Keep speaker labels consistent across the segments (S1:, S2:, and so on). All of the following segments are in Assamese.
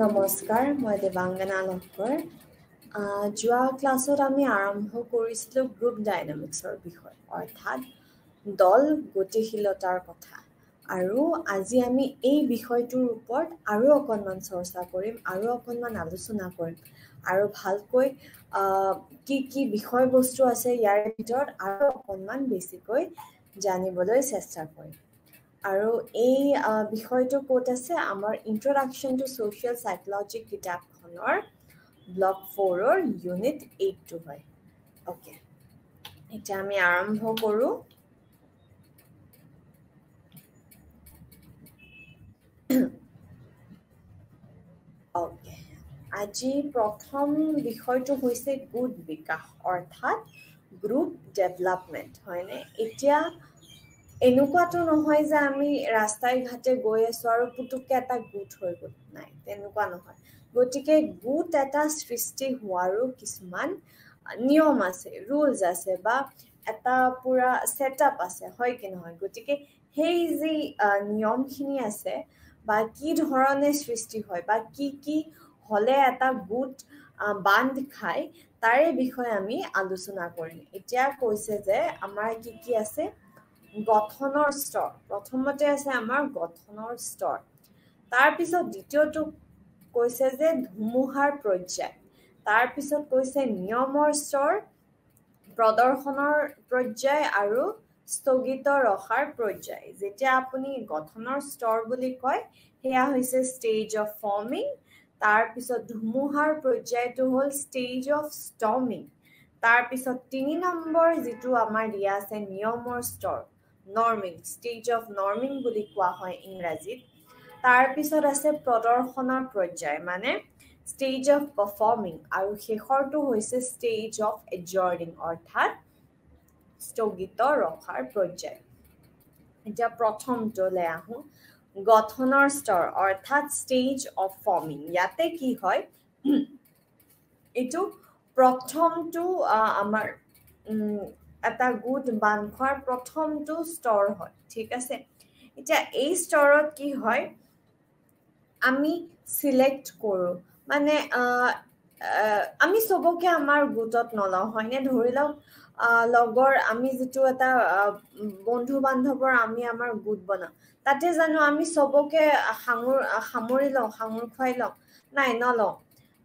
S1: নমস্কাৰ মই দেৱাংগনা লহকৰ যোৱা ক্লাছত আমি আৰম্ভ কৰিছিলোঁ গ্ৰুপ ডাইনামিক্সৰ বিষয় অৰ্থাৎ দল গতিশীলতাৰ কথা আৰু আজি আমি এই বিষয়টোৰ ওপৰত আৰু অকণমান চৰ্চা কৰিম আৰু অকণমান আলোচনা কৰিম আৰু ভালকৈ কি কি বিষয়বস্তু আছে ইয়াৰ ভিতৰত আৰু অকণমান বেছিকৈ জানিবলৈ চেষ্টা কৰিম আৰু এই বিষয়টো ক'ত আছে আমাৰ ইন্ট্ৰডাকশ্যন টু ছ'চিয়েল সাইকোলজি কিতাপখনৰ ব্লক 4ৰ ইউনিট 8টো হয় ওকে এতিয়া আমি আৰম্ভ কৰোঁ ওকে আজি প্ৰথম বিষয়টো হৈছে গোট বিকাশ অৰ্থাৎ গ্ৰুপ ডেভেলপমেণ্ট হয়নে এতিয়া এনেকুৱাটো নহয় যে আমি ৰাস্তাই ঘাটে গৈ আছো আৰু পুতুককে এটা গোট হৈ গ'ল নাই তেনেকুৱা নহয় গতিকে গোট এটা সৃষ্টি হোৱাৰো কিছুমান নিয়ম আছে ৰুলছ আছে বা এটা পুৰা সেটআপ আছে হয় কি নহয় গতিকে সেই যে নিয়মখিনি আছে বা কি ধৰণে সৃষ্টি হয় বা কি হলে এটা গোট বান্ধ খায় তাৰে বিষয়ে আমি আলোচনা কৰিম এতিয়া কৈছে যে আমাৰ কি আছে গঠনৰ স্তৰ প্ৰথমতে আছে আমাৰ গঠনৰ স্তৰ তাৰ পিছত দ্বিতীয়টো কৈছে যে ধুমুহাৰ পৰ্যায় তাৰ পিছত কৈছে নিয়মৰ স্তৰ প্ৰদৰ্শনৰ পৰ্যায় আৰু স্থগিত ৰখাৰ পৰ্যায় যেতিয়া আপুনি গঠনৰ স্তৰ বুলি কয় সেয়া হৈছে ষ্টেজ অফ ফৰ্মিং তাৰ পিছত ধুমুহাৰ পৰ্যায়টো হ'ল ষ্টেজ অফ ষ্টৰ্মিং তাৰ পিছত 3 নম্বৰ যেটো আমাৰ দিয়া আছে নিয়মৰ স্তৰ নৰ্মিং ষ্টেজ অফ নৰ্মিং বুলি কোৱা হয় ইংৰাজীত তাৰ পিছত আছে প্ৰদৰ্শনৰ পৰ্যায় মানে ষ্টেজ অফ পাৰফৰ্মিং আৰু শেষৰটো হৈছে ষ্টেজ অফ এডজৰ্নিং অৰ্থাৎ স্থগিত ৰখাৰ পৰ্যায় এতিয়া প্ৰথমটোলৈ আহোঁ গঠনৰ স্তৰ অৰ্থাৎ ষ্টেজ অফ ফৰ্মিং ইয়াতে কি হয় এইটো প্ৰথমটো আমাৰ এটা গোট বান্ধ খোৱাৰ প্ৰথমটো স্তৰ হয় ঠিক আছে এতিয়া এই স্তৰত কি হয় আমি সিলেক্ট কৰোঁ মানে আমি সবকে আমাৰ গোটত নলওঁ হয়নে ধৰি লওক লগৰ আমি যেটো এটা বন্ধু বান্ধৱৰ আমি আমাৰ গোট বনাওঁ তাতে জানো আমি সবকে সামৰি লওঁ সামৰি খুৱাই লওঁ নাই নলওঁ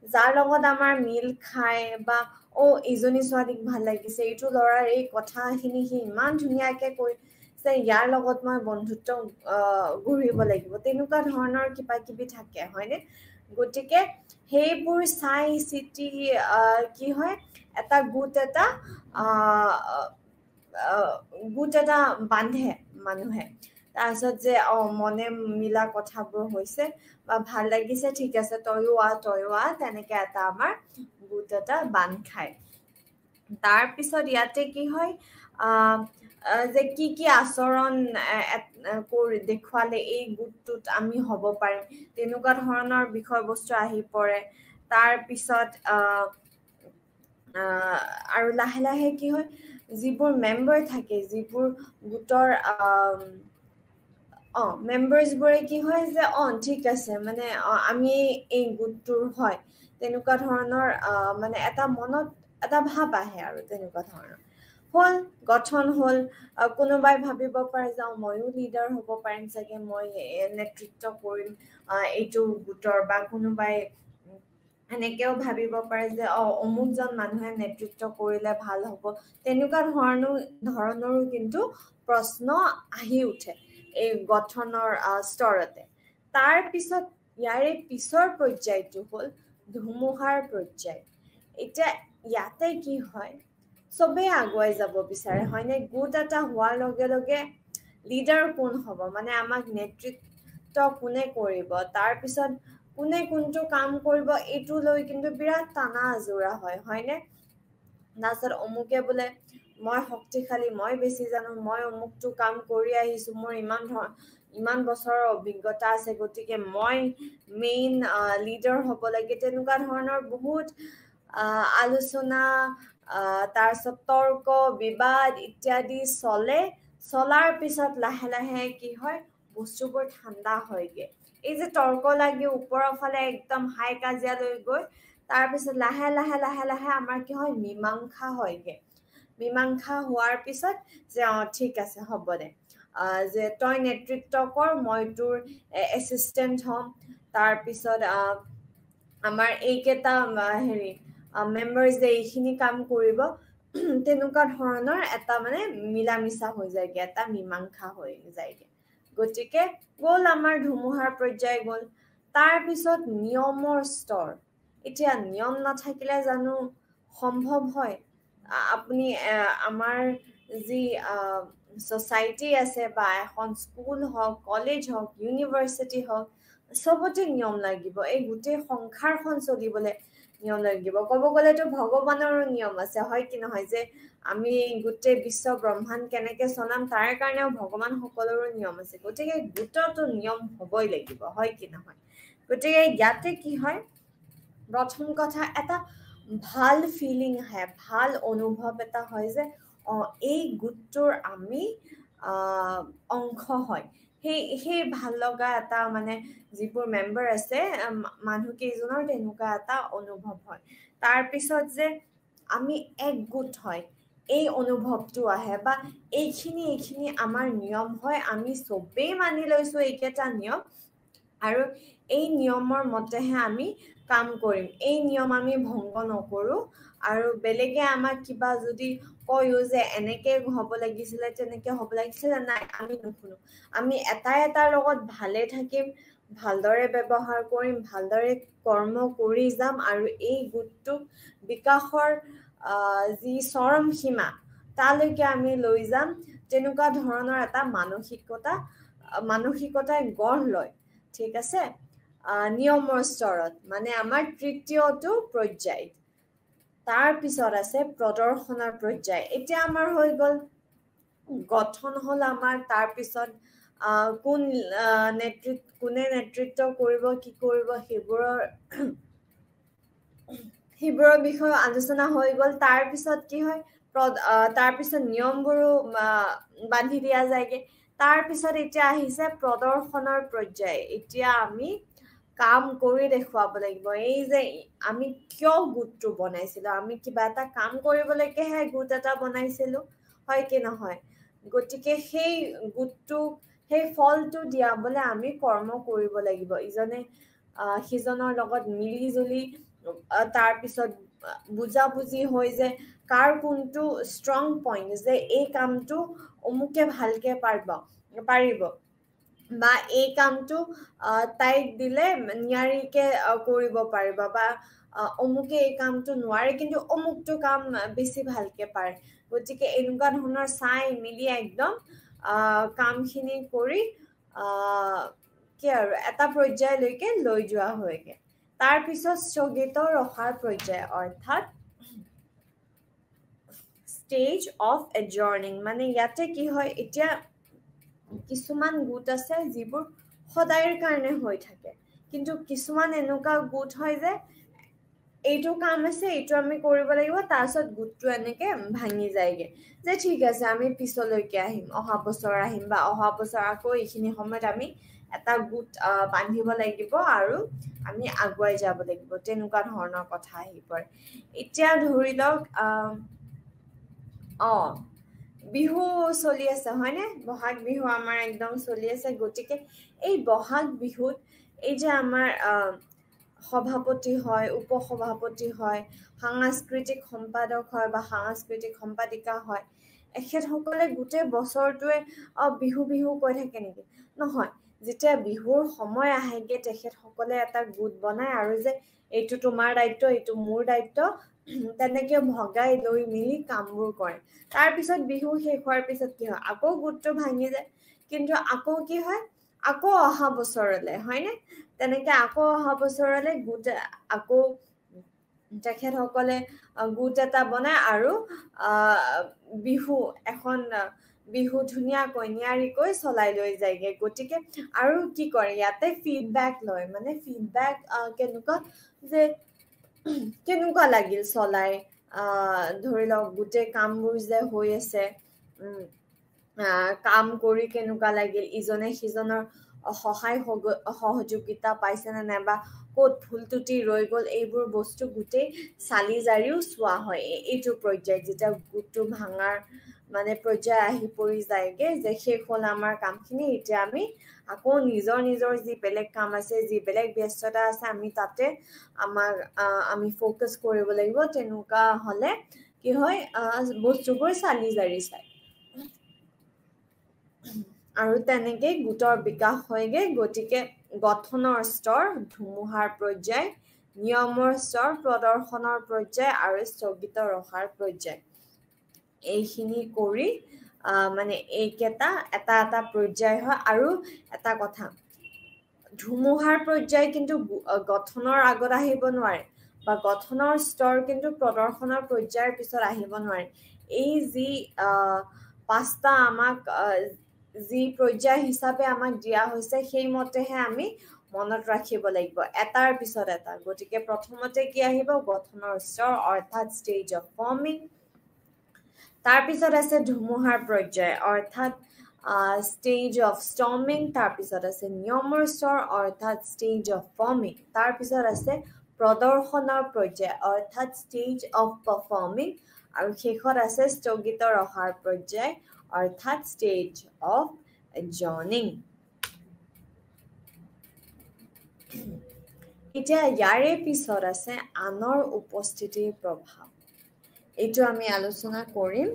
S1: যাৰ লগত আমাৰ মিল খায় বা ইজনী ছোৱালীক ভাল লাগিছে এইটো ল'ৰাৰ এই কথাখিনি সি ইমান ধুনীয়াকে কৈছে ইয়াৰ লগত মই বন্ধুত্ব গঢ়িব লাগিব তেনেকুৱা ধৰণৰ কিবা কিবি থাকে হয়নে গতিকে সেইবোৰ চাই চিটি কি হয় এটা গোট এটা বান্ধে মানুহে তাৰপিছত যে মনে মিলা কথাবোৰ হৈছে বা ভাল লাগিছে ঠিক আছে তয়ো আ তেনেকে এটা আমাৰ গোট এটা বান্ধ খায় তাৰ পিছত ইয়াতে কি হয় যে কি আচৰণ কৰি দেখুৱালে এই গোটটোত আমি হ'ব পাৰিম তেনেকুৱা ধৰণৰ বিষয়বস্তু আহি পৰে তাৰ পিছত আৰু লাহে লাহে কি হয় যিবোৰ মেম্বাৰ থাকে যিবোৰ গোটৰ মেম্বাৰ্স বোৰে কি হয় যে ঠিক আছে মানে আমি এই গোটটোৰ হয় তেনেকুৱা ধৰণৰ মানে এটা মনত এটা ভাব আহে আৰু তেনেকুৱা ধৰণৰ হ'ল গঠন হ'ল কোনোবাই ভাবিব পাৰে যে ময়ো লিডাৰ হ'ব পাৰিম চাগে মই নেতৃত্ব কৰিম এইটো গোটৰ বা কোনোবাই এনেকেও ভাবিব পাৰে যে অমুকজন মানুহে নেতৃত্ব কৰিলে ভাল হ'ব তেনেকুৱা ধৰণৰো কিন্তু প্ৰশ্ন আহি উঠে এই গঠনৰ স্তৰতে তাৰ পিছত ইয়াৰে পিছৰ পৰ্যায়টো হ'ল ধুমুহাৰ পৰ্যায় এতিয়া ইয়াতে কি হয় সবে আগুৱাই যাব বিচাৰে হয়নে গোট এটা হোৱাৰ লগে লগে লিডাৰ কোন হ'ব মানে আমাক নেতৃত্ব কোনে কৰিব তাৰ পিছত কোনে কোনটো কাম কৰিব এইটো লৈ কিন্তু বিৰাট টানা আজোৰা হয়নে নাছত অমুকে বোলে মই শক্তিশালী মই বেছি জানো মই অমুকটো কাম কৰি আহিছো মোৰ ইমান বছৰৰ অভিজ্ঞতা আছে গতিকে মই মেইন লিডাৰ হ'ব লাগে তেনেকুৱা ধৰণৰ বহুত আলোচনা তাৰপিছত তৰ্ক বিবাদ ইত্যাদি চলাৰ পিছত লাহে লাহে কি হয় বস্তুবোৰ ঠাণ্ডা হয়গে এই যে তৰ্ক লাগি ওপৰৰ ফালে একদম হাই কাজিয়া লৈ গৈ তাৰপিছত লাহে লাহে লাহে লাহে আমাৰ কি হয় মীমাংসা হয়গে মীমাংসা হোৱাৰ পিছত যে ঠিক আছে হ'ব দে যে তই নেতৃত্ব কৰ মই তোৰ এছিষ্টেণ্ট হ'ম তাৰপিছত আমাৰ এইকেইটা হেৰি মেম্বাৰ্ছ যে এইখিনি কাম কৰিব তেনেকুৱা ধৰণৰ এটা মানে মিলা মিছা হৈ যায়গে এটা মীমাংসা হৈ যায়গে গতিকে গ'ল আমাৰ ধুমুহাৰ পৰ্যায় গ'ল তাৰপিছত নিয়মৰ স্তৰ এতিয়া নিয়ম নাথাকিলে জানো সম্ভৱ হয় আপুনি আমাৰ যি সোসাইটি আছে বা এখন স্কুল হওক কলেজ হওক ইউনিভাৰ্চিটি হওক সবতে নিয়ম লাগিব এই গোটেই সংসাৰখন চলিবলৈ নিয়ম লাগিব ক'ব গ'লেতো ভগৱানৰো নিয়ম আছে হয় কি নহয় যে আমি গোটেই বিশ্ব ব্ৰহ্মাণ্ড কেনেকে চলাম তাৰ কাৰণেও ভগৱান সকলোৰো নিয়ম আছে গতিকে গোটেইটো নিয়ম হ'বই লাগিব হয় কি নহয় গতিকে ইয়াতে কি হয় প্ৰথম কথা এটা ভাল ফিলিং আহে ভাল অনুভৱ এটা হয় যে এই গোটটোৰ আমি অংশ হয় সেই ভাল লগা এটা মানে যিবোৰ মেম্বাৰ আছে মানুহ কেইজনৰ তেনেকুৱা এটা অনুভৱ হয় তাৰপিছত যে আমি একগোট হয় এই অনুভৱটো আহে বা এইখিনি আমাৰ নিয়ম হয় আমি চবেই মানি লৈছো এইকেইটা নিয়ম আৰু এই নিয়মৰ মতেহে আমি কাম কৰিম এই নিয়ম আমি ভংগ নকৰো আৰু বেলেগে আমাক কিবা যদি কয়ো যে এনেকে হ'ব লাগিছিলে তেনেকে হ'ব লাগিছিলে নাই আমি নুশুনো আমি এটাৰ লগত ভালে থাকিম ভালদৰে ব্যৱহাৰ কৰিম ভালদৰে কৰ্ম কৰি যাম আৰু এই গোটটোক বিকাশৰ যি চৰম সীমা তালৈকে আমি লৈ যাম তেনেকুৱা ধৰণৰ এটা মানসিকতাই গঢ় লয় ঠিক আছে নিয়মৰ স্তৰত মানে আমাৰ তৃতীয়টো পৰ্যায় তাৰ পিছত আছে প্ৰদৰ্শনৰ পৰ্যায় এতিয়া আমাৰ হৈ গ'ল গঠন হ'ল আমাৰ তাৰ পিছত কোনে নেতৃত্ব কৰিব কি কৰিব সেইবোৰৰ বিষয়ে আলোচনা হৈ গ'ল তাৰ পিছত কি হয় তাৰ পিছত নিয়মবোৰো বান্ধি দিয়া যায়গে তাৰ পিছত এতিয়া আহিছে প্ৰদৰ্শনৰ পৰ্যায় এতিয়া আমি কাম কৰি দেখুৱাব লাগিব এই যে আমি কিয় গোটটো বনাইছিলো আমি কিবা এটা কাম কৰিবলৈকেহে গোট এটা বনাইছিলো হয় কি নহয় গতিকে সেই গোটটো সেই ফলটো দিয়াবলৈ আমি কৰ্ম কৰিব লাগিব ইজনে সিজনৰ লগত মিলি জুলি তাৰ পিছত বুজাবুজি হৈ যে কাৰ কোনটো ষ্ট্ৰং পইণ্ট যে এই কামটো অমুকে ভালকে পাৰিব বা এই কামটো তাইক দিলে নিয়াৰিকে কৰিব পাৰিব বা অমুকে এই কামটো নোৱাৰে কিন্তু অমুকটো কাম বেছি ভালকে পাৰে গতিকে এনেকুৱা ধৰণৰ চাই মিলি একদম কামখিনি কৰি কি আৰু এটা পৰ্যায়লৈকে লৈ যোৱা হয়গে তাৰ পিছত স্থগিত ৰখাৰ পৰ্যায় অৰ্থাৎ ষ্টেজ অফ এডজৰ্নিং মানে ইয়াতে কি হয় এতিয়া কিছুমান গোট আছে যিবোৰ সদায়ৰ কাৰণে হৈ থাকে কিন্তু কিছুমান এনেকুৱা গোট হয় যে এইটো কাম আছে এইটো আমি কৰিব লাগিব তাৰপিছত গোটটো এনেকে ভাঙি যায়গে যে ঠিক আছে আমি পিছলৈকে আহিম অহা বছৰ আহিম বা অহা বছৰ আকৌ এইখিনি সময়ত আমি এটা গোট বান্ধিব লাগিব আৰু আমি আগুৱাই যাব লাগিব তেনেকুৱা ধৰণৰ কথা আহি পৰে এতিয়া ধৰি লওক বিহু চলি আছে হয়নে বহাগ বিহু আমাৰ একদম চলি আছে গতিকে এই বহাগ বিহুত এই যে আমাৰ সভাপতি হয় উপসভাপতি হয় সাংস্কৃতিক সম্পাদক হয় বা সাংস্কৃতিক সম্পাদিকা হয় এখেতসকলে গোটেই বছৰটোৱে বিহু বিহু কৈ থাকে নেকি নহয় যেতিয়া বিহুৰ সময় আহেগে তেখেতসকলে এটা গোট বনায় আৰু যে এইটো তোমাৰ দায়িত্ব এইটো মোৰ দায়িত্ব তেনেকে ভগাই লৈ মিলি কামবোৰ কৰে তাৰ পিছত বিহু শেষ হোৱাৰ পিছত কি হয় আকৌ গোটটো ভাঙি যায় কিন্তু আকৌ কি হয় আকৌ অহা বছৰলে হয়নে তেনেকে আকৌ অহা বছৰলে গোট আকৌ তেখেতসকলে গোট এটা বনায় আৰু বিহু ধুনীয়াকৈ নিয়াৰিকৈ চলাই লৈ যায়গে গতিকে আৰু কি কৰে ইয়াতে ফিডবেক লয় মানে ফিডবেক কেনেকুৱা যে কেনেকুৱা লাগিল চলাই ধৰি লওক গোটেই কামবোৰ যে হৈ আছে কাম কৰি কেনেকুৱা লাগিল ইজনে সিজনৰ সহায় সহযোগিতা পাইছে নে নাই বা ক'ত ভুল ত্ৰুটি ৰৈ গ'ল এইবোৰ বস্তু গোটেই চালি জাৰিও চোৱা হয় এইটো পৰ্যায়ত যেতিয়া গোটটো ভাঙাৰ মানে পৰ্যায় আহি পৰি যায়গে যে শেষ হ'ল আমাৰ কামখিনি এতিয়া আমি আকৌ নিজৰ যি বেলেগ কাম আছে যি বেলেগ ব্যস্ততা আছে আমি তাতে আমি ফ'কাছ কৰিব লাগিব তেনেকুৱা হ'লে কি হয় বস্তুবোৰ চালি জাৰি চায় আৰু তেনেকৈ গোটৰ বিকাশ হয়গে গতিকে গঠনৰ স্তৰ ধুমুহাৰ পৰ্যায় নিয়মৰ স্তৰ প্ৰদৰ্শনৰ পৰ্যায় আৰু স্থগিত ৰখাৰ পৰ্যায় এইখিনি কৰি মানে এইকেইটা এটা পৰ্যায় হয় আৰু এটা কথা ধুমুহাৰ পৰ্যায় কিন্তু গঠনৰ আগত আহিব নোৱাৰে বা গঠনৰ স্তৰ কিন্তু প্ৰদৰ্শনৰ পৰ্যায়ৰ পিছত আহিব নোৱাৰে এই যি পাঁচটা আমাক যি পৰ্যায় হিচাপে আমাক দিয়া হৈছে সেইমতেহে আমি মনত ৰাখিব লাগিব এটাৰ পিছত এটা গতিকে প্ৰথমতে কি আহিব গঠনৰ স্তৰ অৰ্থাৎ ষ্টেজ অফ ফৰ্মিং তাৰপিছত আছে ধুমুহাৰ পৰ্যায় অৰ্থাৎ ষ্টেজ অফ ষ্টৰ্মিং তাৰপিছত আছে নিয়মৰ স্তৰ অৰ্থাৎ ষ্টেজ অফ ফৰ্মিং তাৰপিছত আছে প্ৰদৰ্শনৰ পৰ্যায় অৰ্থাৎ ষ্টেজ অফ পাৰফৰ্মিং আৰু শেষত আছে স্থগিত ৰখাৰ পৰ্যায় অৰ্থাৎ ষ্টেজ অফ জৰ্নিং এতিয়া ইয়াৰে পিছত আছে আনৰ উপস্থিতিৰ প্ৰভাৱ এইটো আমি আলোচনা কৰিম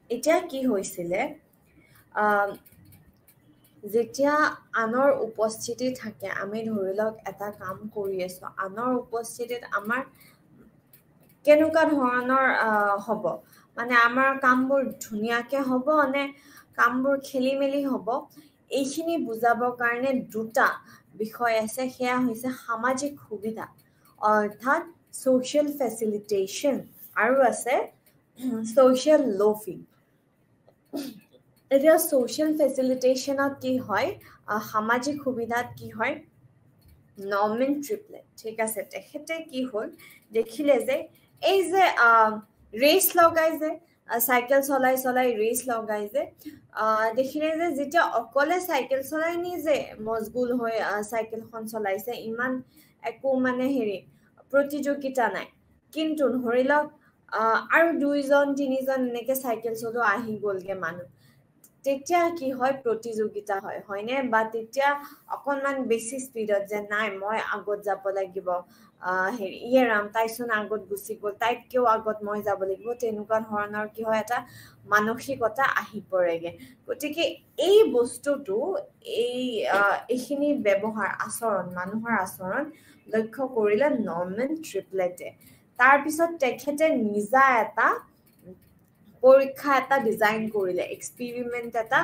S1: এতিয়া কি হৈছিলে যেতিয়া আনৰ উপস্থিতি থাকে আমি ধৰি লওক এটা কাম কৰি আছো আনৰ উপস্থিতিত আমাৰ কেনেকুৱা ধৰণৰ হ'ব মানে আমাৰ কামবোৰ ধুনীয়াকে হ'ব নে কামবোৰ খেলি মেলি হ'ব এইখিনি বুজাবৰ কাৰণে দুটা বিষয় আছে সেয়া হৈছে সামাজিক সুবিধা অৰ্থাৎ social facilitation আৰু আছে social loafing এতিয়া social facilitationত কি হয় সামাজিক সুবিধাত কি হয় নৰ্মেন ট্ৰিপলেট ঠিক আছে তেখেতে কি হ'ল দেখিলে যে এই যে ৰেচ লগাই যে চাইকেল চলাই ৰেচ লগাই যে দেখিলে যে যেতিয়া অকলে চাইকেল চলাই নিজে মজগুল হৈ চাইকেলখন চলাইছে ইমান একো মানে প্ৰতিযোগিতা নাই কিন্তু ধৰি লওক আৰু 2-3জন এনেকে চাইকেল চলোৱা আহি গ'লগে মানুহ তেতিয়া কি হয় প্ৰতিযোগিতা হয়নে বা তেতিয়া অকনমান বেছি স্পীডত যে নাই মই আগত যাব লাগিব ৰাম তাইচোন আগত গুচি গ'ল তাইতকেও আগত মই যাব লাগিব তেনেকুৱা ধৰণৰ কি হয় এটা মানসিকতা আহি পৰেগে গতিকে এই বস্তুটো এইখিনি ব্যৱহাৰ আচৰণ মানুহৰ আচৰণ লক্ষ্য কৰিলে নৰ্মেন ট্ৰিপলেটে তাৰপিছত তেখেতে নিজা এটা পৰীক্ষা এটা ডিজাইন কৰিলে এক্সপেৰিমেন্ট এটা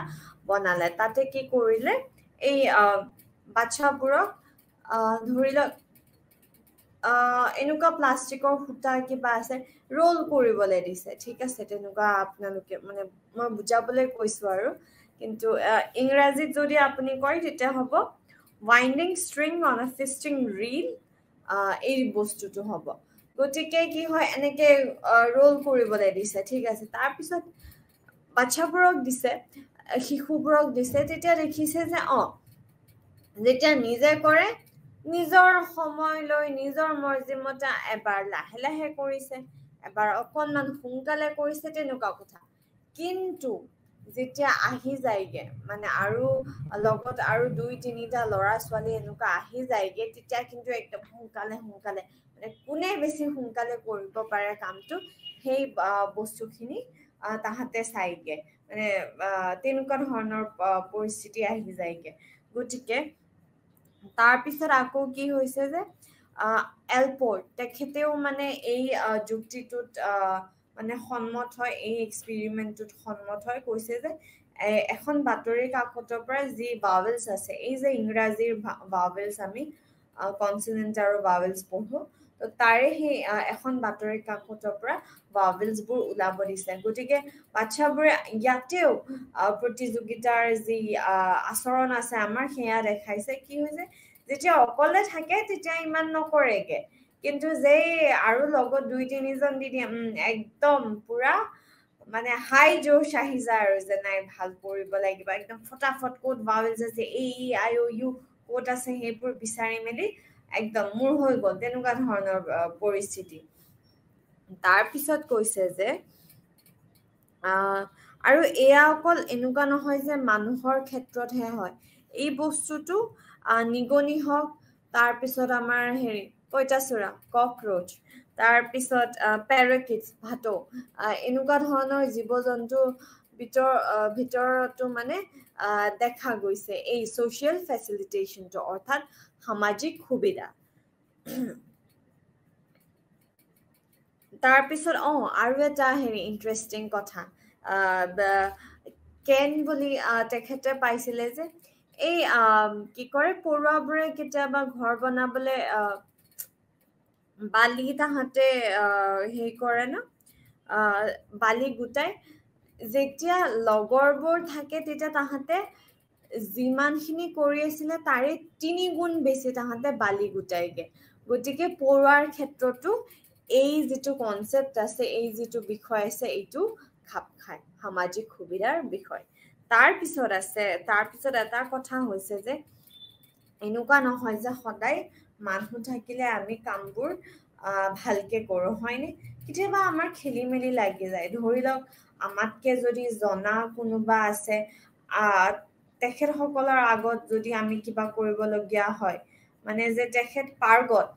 S1: বনালে তাতে কি কৰিলে এই বাচ্চাবোৰক ধৰি লওক এনেকুৱা প্লাষ্টিকৰ সূতা কিবা আছে ৰোল কৰিবলৈ দিছে ঠিক আছে তেনেকুৱা আপোনালোকে মানে মই বুজাবলৈ কৈছো আৰু কিন্তু ইংৰাজীত যদি আপুনি কয় তেতিয়া হ'ব winding string on a fisting reel এই বস্তুটো হ'ব গতিকে কি হয় এনেকে ৰোল কৰিবলৈ দিছে ঠিক আছে তাৰপিছত বাচ্চাবোৰক দিছে শিশুবোৰক দিছে তেতিয়া দেখিছে যে যেতিয়া নিজে কৰে নিজৰ সময় লৈ নিজৰ মৰ্জিমতে এবাৰ লাহে লাহে কৰিছে এবাৰ অকনমান সোনকালে কৰিছে তেনেকুৱা কথা কিন্তু যেতিয়া আহি যায়গে মানে আৰু লগত আৰু 2-3টা ল'ৰা ছোৱালী এনেকুৱা আহি যায়গে তেতিয়া কিন্তু একদম সোনকালে মানে কোনে বেছি সোনকালে কৰিব পাৰে কামটো সেই বস্তুখিনি তাহাঁতে চাইগে মানে তেনেকুৱা ধৰণৰ পৰিস্থিতি আহি যায়গে গতিকে তাৰপিছত আকৌ কি হৈছে যে এলপৰ্ট তেখেতেও মানে এই যুক্তিটোত মানে সন্মত হয় এই এক্সপেৰিমেন্টটোত সন্মত হয় কৈছে যে এখন বাতৰি কাকতৰ পৰা যি ভাৱেলছ আছে এই যে ইংৰাজীৰ ভাৱেলছ আমি কনসোনেন্ট আৰু ভাৱেলছ পঢ়ো তো তাৰে সেই এখন বাতৰি কাকতৰ পৰা ভাৱেলছবোৰ ওলাব দিছে গতিকে বাচ্চাবোৰে ইয়াতেও প্ৰতিযোগিতাৰ যি আচৰণ আছে আমাৰ সেয়া দেখাইছে কি হৈছে যেতিয়া অকলে থাকে তেতিয়া ইমান নকৰেগে কিন্তু যে আৰু লগত 2-3জন দি দিয়ে একদম পুৰা মানে হাই জোশ আহি যায় আৰু যে নাই ভাল কৰিব লাগিব একদম ফটাফট ক'ত ভাৱেলছ আছে আই অ ইউ ক'ত আছে সেইবোৰ বিচাৰি মেলি একদম মোৰ হৈ গ'ল তেনেকুৱা ধৰণৰ পৰিস্থিতি তাৰপিছত কৈছে যে আৰু এয়া অকল এনেকুৱা নহয় যে মানুহৰ ক্ষেত্ৰতহে হয় এই বস্তুটো নিগনি হওক তাৰপিছত আমাৰ হেৰি পইতাচোৰা ককৰোচ তাৰপিছত পেৰাকিটছ ভাটৌ এনেকুৱা ধৰণৰ জীৱ জন্তু ভিতৰতো মানে দেখা গৈছে এই ছ'চিয়েল ফেচিলিটেশ্যনটো অৰ্থাৎ সামাজিক সুবিধা তাৰপিছত আৰু এটা হেৰি ইণ্টাৰেষ্টিং কথা কেন বুলি তেখেতে পাইছিলে যে এই কি কৰে পৰুৱাবোৰে কেতিয়াবা ঘৰ বনাবলৈ বালি তাহাঁতে হেৰি কৰে ন বালি গোটাই যেতিয়া লগৰবোৰ থাকে তেতিয়া তাহাঁতে যিমানখিনি কৰি আছিলে তাৰে 3 গুণ বেছি তাহাঁতে বালি গোটাইগে গতিকে পৰুৱাৰ ক্ষেত্ৰতো এই যিটো কনচেপ্ট আছে এই যিটো বিষয় আছে এইটো খাপ খায় সামাজিক সুবিধাৰ বিষয় তাৰপিছত এটা কথা হৈছে যে এনেকুৱা নহয় যে সদায় মানুহ থাকিলে আমি কামবোৰ ভালকে কৰোঁ হয়নে কেতিয়াবা আমাৰ খেলি মেলি লাগি যায় ধৰি লওক আমাতকে যদি জনা কোনোবা আছে তেখেতসকলৰ আগত যদি আমি কিবা কৰিবলগীয়া হয় মানে যে তেখেত পাৰ্গত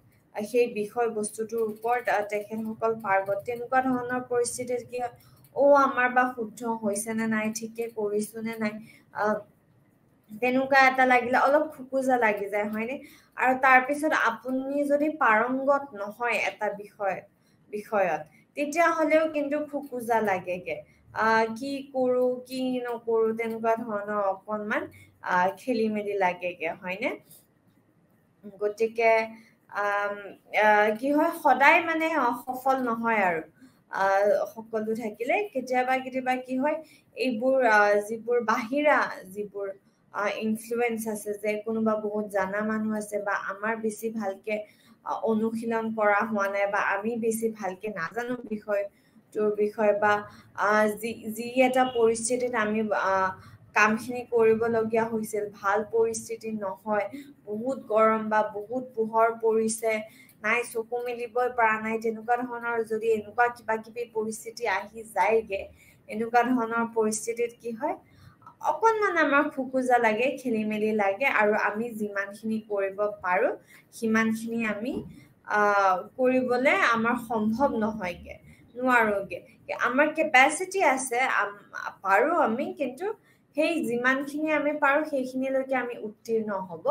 S1: সেই বিষয় বস্তুটোৰ ওপৰত তেখেতসকল পাৰ্গত তেনেকুৱা ধৰণৰ পৰিস্থিতিত কি হয় আমাৰ বা শুদ্ধ হৈছে নে নাই ঠিকে কৰিছো নে নাই তেনেকুৱা এটা লাগিলে অলপ খোকোজা লাগি যায় হয়নে আৰু তাৰপিছত আপুনি যদি পাৰংগত নহয় এটা বিষয়ত তেতিয়া হ'লেও কিন্তু খোকোজা লাগেগে কি কৰো কি নকৰো তেনেকুৱা ধৰণৰ অকনমান খেলি মেলি লাগেগে হয়নে গতিকে কি হয় সদায় মানে সফল নহয় আৰু সকলো থাকিলে কেতিয়াবা কি হয় এইবোৰ যিবোৰ বাহিৰা যিবোৰ ইনফ্লুৱেঞ্চ আছে যে কোনোবা বহুত জানা মানুহ আছে বা আমাৰ বেছি ভালকে অনুশীলন কৰা হোৱা নাই বা আমি বেছি ভালকে নাজানো বিষয় বা যি এটা পৰিস্থিতিত আমি কামখিনি কৰিবলগীয়া হৈছিল ভাল পৰিস্থিতি নহয় বহুত গৰম বা বহুত পোহৰ পৰিছে নাই চকু মেলিবই পৰা নাই তেনেকুৱা ধৰণৰ যদি এনেকুৱা কিবা কিবি পৰিস্থিতি আহি যায়গে এনেকুৱা ধৰণৰ পৰিস্থিতিত কি হয় অকনমান আমাৰ খোকোজা লাগে খেলি মেলি লাগে আৰু আমি যিমানখিনি কৰিব পাৰো সিমানখিনি আমি কৰিবলে আমাৰ সম্ভৱ নহয়গে নোৱাৰোগে আমাৰ কেপাচিটি আছে পাৰো আমি কিন্তু সেই যিমানখিনি আমি পাৰো সেইখিনিলৈকে আমি উত্তীৰ্ণ হ'ব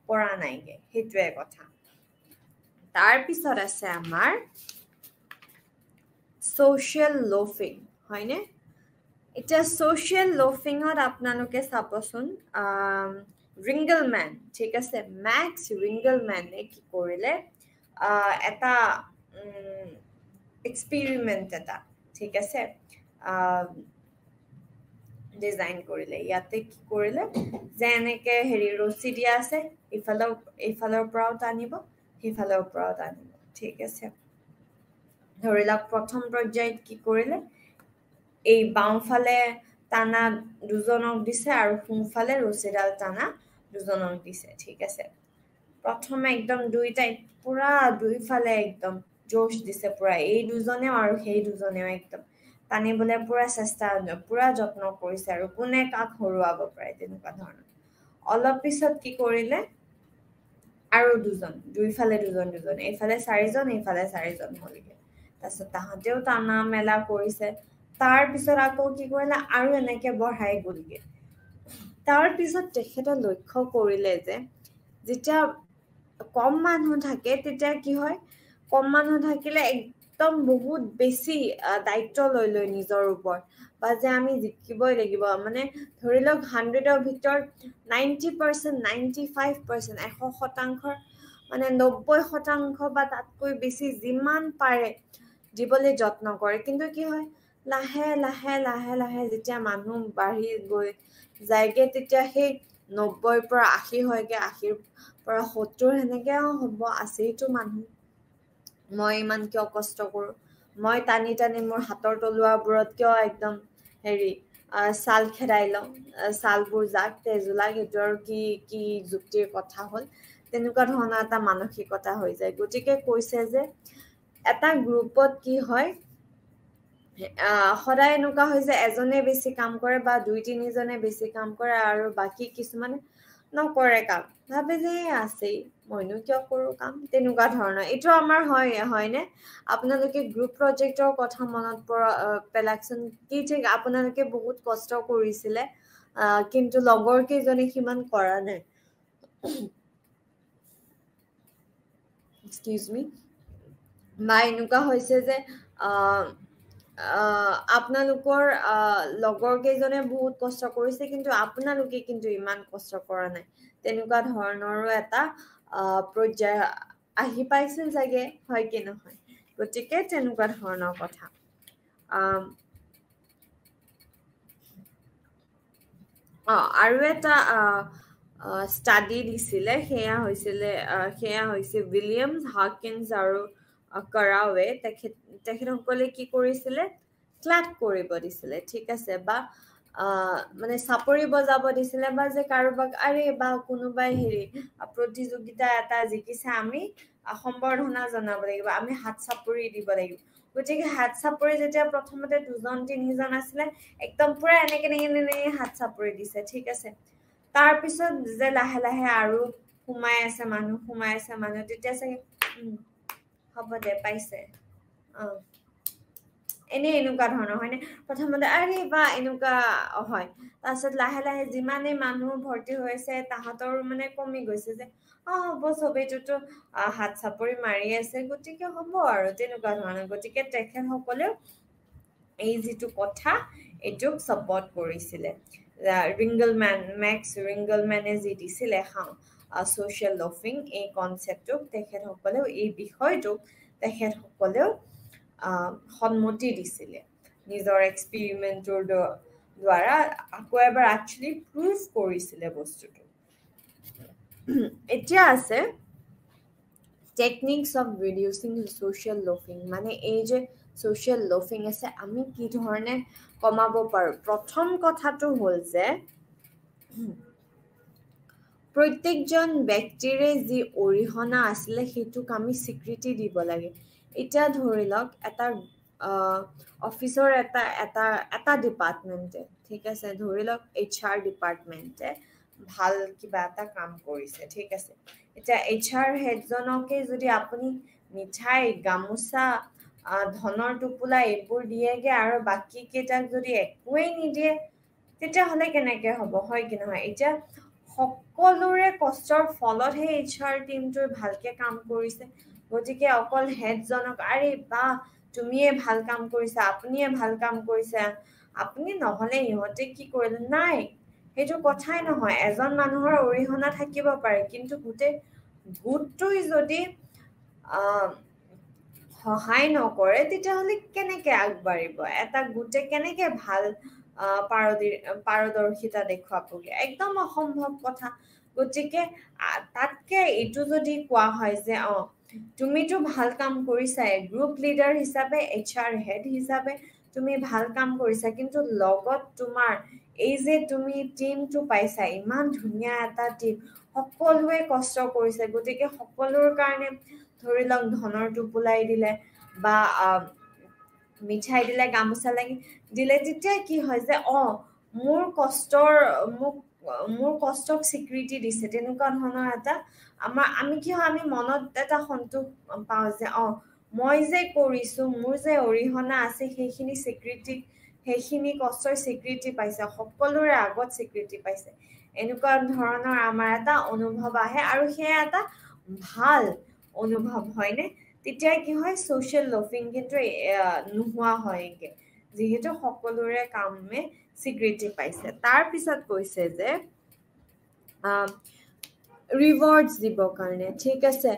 S1: পৰা নাইগে সেইটোৱে কথা তাৰপিছত আছে আমাৰ social loafing হয়নে এতিয়া social loafingত আপোনালোকে চাবচোন ৰিংগলমেন ঠিক আছে মেক্স ৰিংগলমেনে কি কৰিলে এটা এক্সপেৰিমেণ্ট এটা ঠিক আছে ডিজাইন কৰিলে ইয়াতে কি কৰিলে যে এনেকে হেৰি ৰছী দিয়া আছে ইফালৰ পৰাও টানিব সিফালৰ পৰাও টানিব ঠিক আছে ধৰি লওক প্ৰথম পৰ্যায়ত কি কৰিলে এই বাওঁফালে টানা দুজনক দিছে আৰু সোঁফালে ৰছীডাল টানা দুজনক দিছে ঠিক আছে প্ৰথমে একদম দুইটাই পুৰা দুইফালে একদম জোশ দিছে পুৰা এই দুজনেও আৰু সেই দুজনেও একদম টানিবলৈ পুৰা চেষ্টা পুৰা যত্ন কৰিছে আৰু কোনে কাক হৰুৱাব পাৰে তেনেকুৱা ধৰণৰ অলপ পিছত কি কৰিলে আৰু দুইফালে দুজন এইফালে 4জন এইফালে 4জন হ'লগে তাৰপিছত তাহাঁতেও টানা মেলা কৰিছে তাৰ পিছত আকৌ কি কৰিলে আৰু এনেকে বঢ়াই গ'লগে তাৰ পিছত তেখেতে লক্ষ্য কৰিলে যে যেতিয়া কম মানুহ থাকে তেতিয়া কি হয় কম মানুহ থাকিলে একদম বহুত বেছি দায়িত্ব লৈ নিজৰ ওপৰত বা যে আমি জিকিবই লাগিব মানে ধৰি লওক 100ৰ ভিতৰত 90% 95% 100% মানে 90% বা তাতকৈ বেছি যিমান পাৰে দিবলৈ যত্ন কৰে কিন্তু কি হয় লাহে লাহে যেতিয়া মানুহ বাঢ়ি গৈ যায়গে তেতিয়া সেই 90ৰ পৰা 80 হয়গে 80ৰ পৰা 70 সেনেকে হ'ব 80টো মানুহ মই ইমান কিয় কষ্ট কৰোঁ, মই টানি টানি মোৰ হাতৰ তলুৱাবোৰত কিয় একদম হেৰি ছাল খেদাই লওঁ, ছালবোৰ যাক তেজ ওলাক, সেইটো আৰু কি যুক্তিৰ কথা হ'ল। তেনেকুৱা ধৰণৰ এটা মানসিকতা হৈ যায়। গতিকে কৈছে যে এটা গ্ৰুপত কি হয়, সদায় এনেকুৱা হয় যে এজনে বেছি কাম কৰে বা 2-3জনে বেছি কাম কৰে আৰু বাকী কিছুমানে নকৰে কাম, ভাবে যে আছেই মইনো কিয় কৰোঁ কাম, তেনেকুৱা ধৰণৰ। এইটো আমাৰ হয়নে? আপোনালোকে গ্ৰুপ প্ৰজেক্টৰ কথা মনত পেলাকচোন। কি ঠিক আপোনালোকে বহুত কষ্ট কৰিছিলে, কিন্তু লগৰ কেইজনে সিমান কৰা নাই। এক্সকিউজ মি। বা এনেকুৱা হৈছে যে আপোনালোকৰ লগৰ কেইজনে বহুত কষ্ট কৰিছে, কিন্তু আপোনালোকে কিন্তু ইমান কষ্ট কৰা নাই। তেনেকুৱা ধৰণৰো এটা পৰ্যায় আহি পাইছিল চাগে, হয় কি নহয়? গতিকে তেনেকুৱা ধৰণৰ কথা। আৰু এটা ষ্টাডি দিছিলে, সেয়া হৈছে উইলিয়ামছ, হাকিন্স আৰু কাৰাৱে। তেখেতসকলে কি কৰিছিলে, ক্লাপ কৰিব দিছিলে, ঠিক আছে, বা মানে চাপৰি বজাব দিছিলে, বা যে কাৰোবাক বা কোনোবাই প্ৰতিযোগিতা এটা জিকিছে, আমি সম্বৰ্ধনা জনাব লাগিব, আমি হাত চাপৰি দিব লাগিব। গতিকে হাত চাপৰি যেতিয়া প্ৰথমতে 2-3জন আছিলে, একদম পুৰা এনেকে হাত চাপৰি দিছে, ঠিক আছে। তাৰ পিছত যে লাহে লাহে আৰু সোমাই আছে মানুহ, তেতিয়া চাগে হ'ব দে পাইছে, এনেকুৱা ধৰণৰ হয়নে? প্ৰথমতে বা এনেকুৱা হয়, তাৰপিছত লাহে লাহে যিমানেই মানুহ ভৰ্তি হৈছে, তাহাঁতৰ মানে কমি গৈছে যে হ'ব, চবেইটোতো হাত চাপৰি মাৰি আছে, গতিকে হ'ব আৰু তেনেকুৱা ধৰণৰ। গতিকে তেখেতসকলেও এই যিটো কথা, এইটোক ছাপৰ্ট কৰিছিলে। মেক্স ৰিংগলমেনে যি দিছিলে ছ'চিয়েল লফিং, এই কনচেপ্টটোক তেখেতসকলেও, এই বিষয়টোক তেখেতসকলেও সন্মতি দিছিলে নিজৰ এক্সপেৰিমেণ্টৰ দ্বাৰা। আকৌ এবাৰ একচুৱেলি প্ৰুভ কৰিছিলে বস্তুটো। এতিয়া আছে টেকনিক্স অফ ৰিডিউচিং ছ'চিয়েল লফিং, মানে এই যে ছ'চিয়েল লফিং আছে, আমি কি ধৰণে কমাব পাৰোঁ। প্ৰথম কথাটো হ'ল যে প্ৰত্যেকজন ব্যক্তিৰে যি অৰিহণা আছিলে, সেইটোক আমি স্বীকৃতি দিব লাগে। এতিয়া ধৰি লওক এটা অফিচৰ এটা ডিপাৰ্টমেণ্টে, ঠিক আছে, ধৰি লওক HR ডিপাৰ্টমেণ্টে ভাল কিবা এটা কাম কৰিছে, ঠিক আছে। এতিয়া HR হেডজনকে যদি আপুনি মিঠাই, গামোচা, ধনৰ টোপোলা এইবোৰ দিয়েগে আৰু বাকী কেইটাক যদি একোৱেই নিদিয়ে, তেতিয়াহ'লে কেনেকে হ'ব, হয় কি নহয়? এতিয়া সকলোৰে কষ্টৰ ফলতহে HR টিমটোৰ ভালকে কাম কৰিছে। গতিকে অকল হেডজনক বা তুমিয়ে ভাল কাম কৰিছা, আপুনিয়ে ভাল কাম কৰিছা, আপুনি নহ'লে ইহঁতে কি কৰিলে, নাই, সেইটো কথাই নহয়। এজন মানুহৰ অৰিহণা থাকিব পাৰে, কিন্তু গোটেই গোটটোই যদি সহায় নকৰে, তেতিয়াহ'লে কেনেকে আগবাঢ়িব? এটা গোটে কেনেকে ভাল পাৰদৰ্শিতা দেখুৱাবগে? একদম অসম্ভৱ কথা। গতিকে তাতকে এইটো যদি কোৱা হয় যে তুমিতো ভাল কাম কৰিছাই, গ্ৰুপ লিডাৰ হিচাপে, HR হেড হিচাপে তুমি ভাল কাম কৰিছা, কিন্তু লগত তোমাৰ এই যে তুমি টিমটো পাইছা, ইমান ধুনীয়া এটা টিম, সকলোৱে কষ্ট কৰিছে, গতিকে সকলোৰ কাৰণে ধৰি লওক ধনৰ টোপোলাই দিলে বা মিঠাই দিলে, গামোচা দিলে, তেতিয়া কি হয় যে মোৰ কষ্টক স্বীকৃতি দিছে। তেনেকুৱা ধৰণৰ এটা আমি মনত এটা সন্তোষ পাওঁ যে মই যে কৰিছো, মোৰ যে অৰিহণা আছে, সেইখিনি কষ্টৰ স্বীকৃতি পাইছে, সকলোৰে আগত স্বীকৃতি পাইছে। এনেকুৱা ধৰণৰ আমাৰ এটা অনুভৱ আহে, আৰু সেয়া এটা ভাল অনুভৱ, হয়নে? তেতিয়া কি হয়, ছ'চিয়েল লফিং কিন্তু নোহোৱা হয়গে, যিহেতু সকলোৰে কামে স্বীকৃতি পাইছে। তাৰ পিছত কৈছে যে ৰিৱাৰ্ডছ দিবৰ কাৰণে, ঠিক আছে,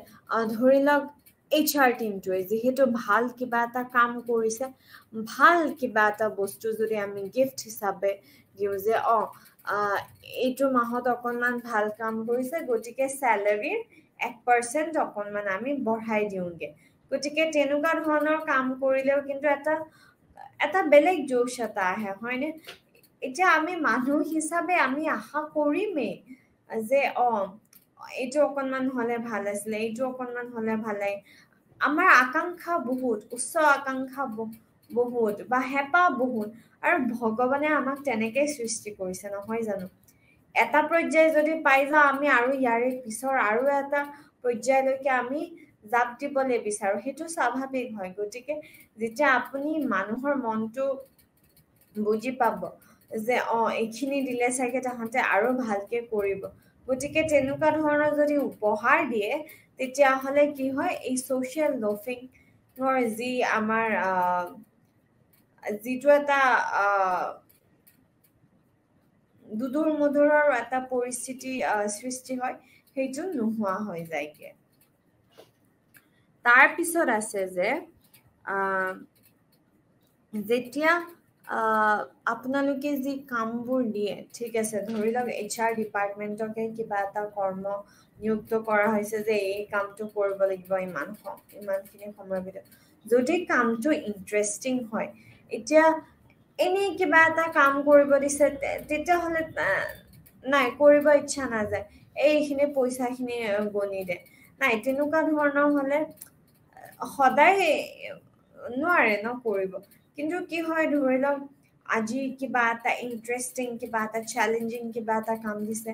S1: ধৰি লওক HR টিমটোৱে যিহেতু ভাল কিবা এটা কাম কৰিছে, ভাল কিবা এটা বস্তু যদি আমি গিফ্ট হিচাপে দিওঁ যে এইটো মাহত অকণমান ভাল কাম কৰিছে, গতিকে চেলাৰীৰ 1% অকণমান আমি বঢ়াই দিওঁগে। গতিকে তেনেকুৱা ধৰণৰ কাম কৰিলেও কিন্তু এটা বেলেগ জোশ এটা আহে হয়নে এতিয়া আমি মানুহ হিচাপে আমি আশা কৰিমেই যে এইটো অকনমান হলে ভাল আছিলে এইটো অকনমান হলে ভালে আমাৰ আকাংক্ষা বহুত উচ্চ আকাংক্ষা বহুত বা হেঁপাহ বহুত আৰু ভগৱানে আমাক তেনেকৈ সৃষ্টি কৰিছে নহয় জানো এটা পৰ্যায় যদি পাই যাওঁ আমি আৰু ইয়াৰে পিছৰ আৰু এটা পৰ্যায়লৈকে আমি জাপ দিবলৈ বিচাৰো সেইটো স্বাভাৱিক হয় গতিকে যেতিয়া আপুনি মানুহৰ মনটো বুজি পাব যে এইখিনি দিলে চাগে তাহাঁতে আৰু ভালকে কৰিব গতিকে তেনেকুৱা ধৰণৰ যদি উপহাৰ দিয়ে তেতিয়াহ'লে কি হয় এই ছ'চিয়েল লফিঙৰ যি আমাৰ যিটো এটা দুদুৰ মুদুৰৰ এটা পৰিস্থিতি সৃষ্টি হয় সেইটো নোহোৱা হৈ যায়গে তাৰ পিছত আছে যে যেতিয়া আপোনালোকে যি কামবোৰ দিয়ে ঠিক আছে ধৰি লওক HR ডিপাৰ্টমেণ্টকে কিবা এটা কৰ্ম নিযুক্ত কৰা হৈছে যে এই কামটো কৰিব লাগিব ইমানখিনি সময়ৰ ভিতৰত যদি কামটো ইণ্টাৰেষ্টিং হয় এতিয়া এনেই কিবা এটা কাম কৰিব দিছে তেতিয়াহ'লে নাই কৰিব ইচ্ছা নাযায় এইখিনি পইচাখিনি গণি দে নাই তেনেকুৱা ধৰণৰ হ'লে সদায় নোৱাৰে কৰিব কিন্তু কি হয় ধৰি লওক আজি কিবা এটা ইণ্টাৰেষ্টিং কিবা এটা চেলেঞ্জিং কিবা এটা কাম দিছে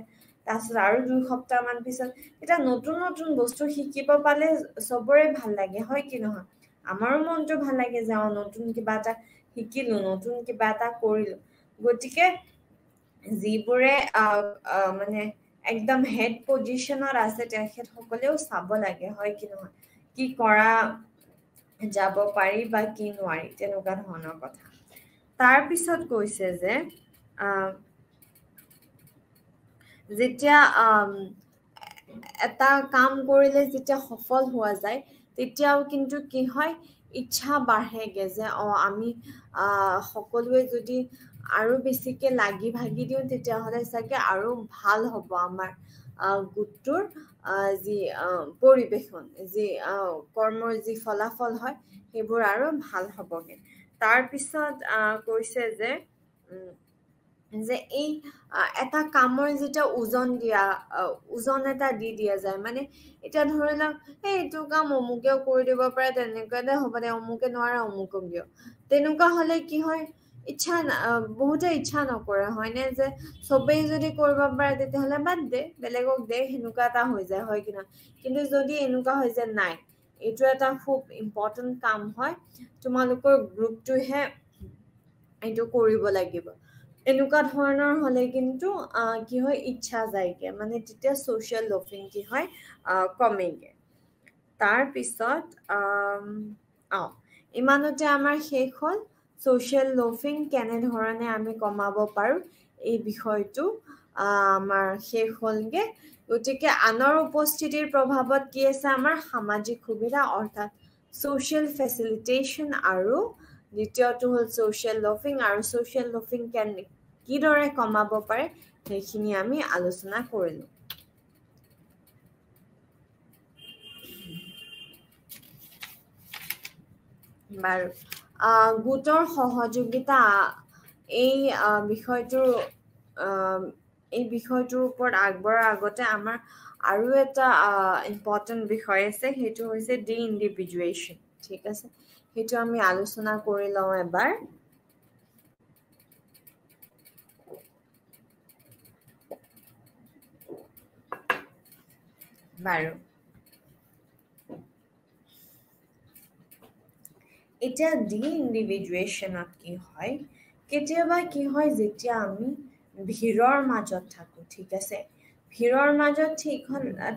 S1: তাৰপিছত আৰু 2 সপ্তাহমান পিছত এটা নতুন নতুন বস্তু শিকিব পালে চবৰে ভাল লাগে হয় কি নহয় আমাৰো মনটো ভাল লাগে যে নতুন কিবা এটা শিকিলো নতুন কিবা এটা কৰিলো গতিকে যিবোৰে মানে একদম হেড পজিশনত আছে তেখেতসকলেও চাব লাগে হয় কি নহয় কি কৰা যাব পাৰি বা কি নোৱাৰি তেনেকুৱা ধৰণৰ কথা তাৰ পিছত কৈছে যে যেতিয়া এটা কাম কৰিলে যেতিয়া সফল হোৱা যায় তেতিয়াও কিন্তু কি হয় ইচ্ছা বাঢ়েগে যে আমি সকলোৱে যদি আৰু বেছিকে লাগি ভাগি দিওঁ তেতিয়াহ'লে চাগে আৰু ভাল হ'ব আমাৰ গোটটোৰ যি পৰিৱেশন যি কৰ্মৰ যি ফলাফল হয় সেইবোৰ আৰু ভাল হ'বগে তাৰ পিছত কৈছে যে এই এটা কামৰ যেতিয়া ওজন এটা দি দিয়া যায় মানে এতিয়া ধৰি লওক এইটো কাম অমুকেও কৰি দিব পাৰে তেনেকুৱাতে হ'ব দে অমুকে নোৱাৰে অমুকক দিয়ক তেনেকুৱা হ'লে কি হয় বহুতে ইচ্ছা নকৰে হয়নে যে চবেই যদি কৰিব পাৰে তেতিয়াহ'লে বাদ দে বেলেগক দে সেনেকুৱা এটা হৈ যায় হয় কি নহয় কিন্তু যদি এনেকুৱা হয় যে নাই এইটো এটা খুব ইম্পৰ্টেণ্ট কাম হয় তোমালোকৰ গ্ৰুপটোহে এইটো কৰিব লাগিব এনেকুৱা ধৰণৰ হ'লে কিন্তু কি হয় ইচ্ছা যায়গে মানে তেতিয়া ছ'চিয়েল লফিং কি হয় কমেগে তাৰ পিছত ইমানতে আমাৰ শেষ হ'ল ছ'চিয়েল লফিং কেনেধৰণে আমি কমাব পাৰোঁ এই বিষয়টো আমাৰ শেষ হ'লগে গতিকে আনৰ উপস্থিতিৰ প্ৰভাৱত কি আছে আমাৰ সামাজিক সুবিধা অৰ্থাৎ ছ'চিয়েল ফেচিলিটেশ্যন আৰু দ্বিতীয়টো হ'ল ছ'চিয়েল লফিং আৰু ছ'চিয়েল লফিং কিদৰে কমাব পাৰে সেইখিনি আমি আলোচনা কৰিলোঁ বাৰু গোটৰ সহযোগিতা এই বিষয়টোৰ ওপৰত আগবঢ়াৰ আগতে আমাৰ আৰু এটা ইম্পৰ্টেণ্ট বিষয় আছে সেইটো হৈছে ডি ইণ্ডিভিজুৱেশ্যন ঠিক আছে সেইটো আমি আলোচনা কৰি লওঁ এবাৰ বাৰু এতিয়া ডি ইণ্ডিভিজুৱেশ্যনত কি হয় কেতিয়াবা কি হয় যেতিয়া আমি ভিৰৰ মাজত থাকোঁ ঠিক আছে ভিৰৰ মাজত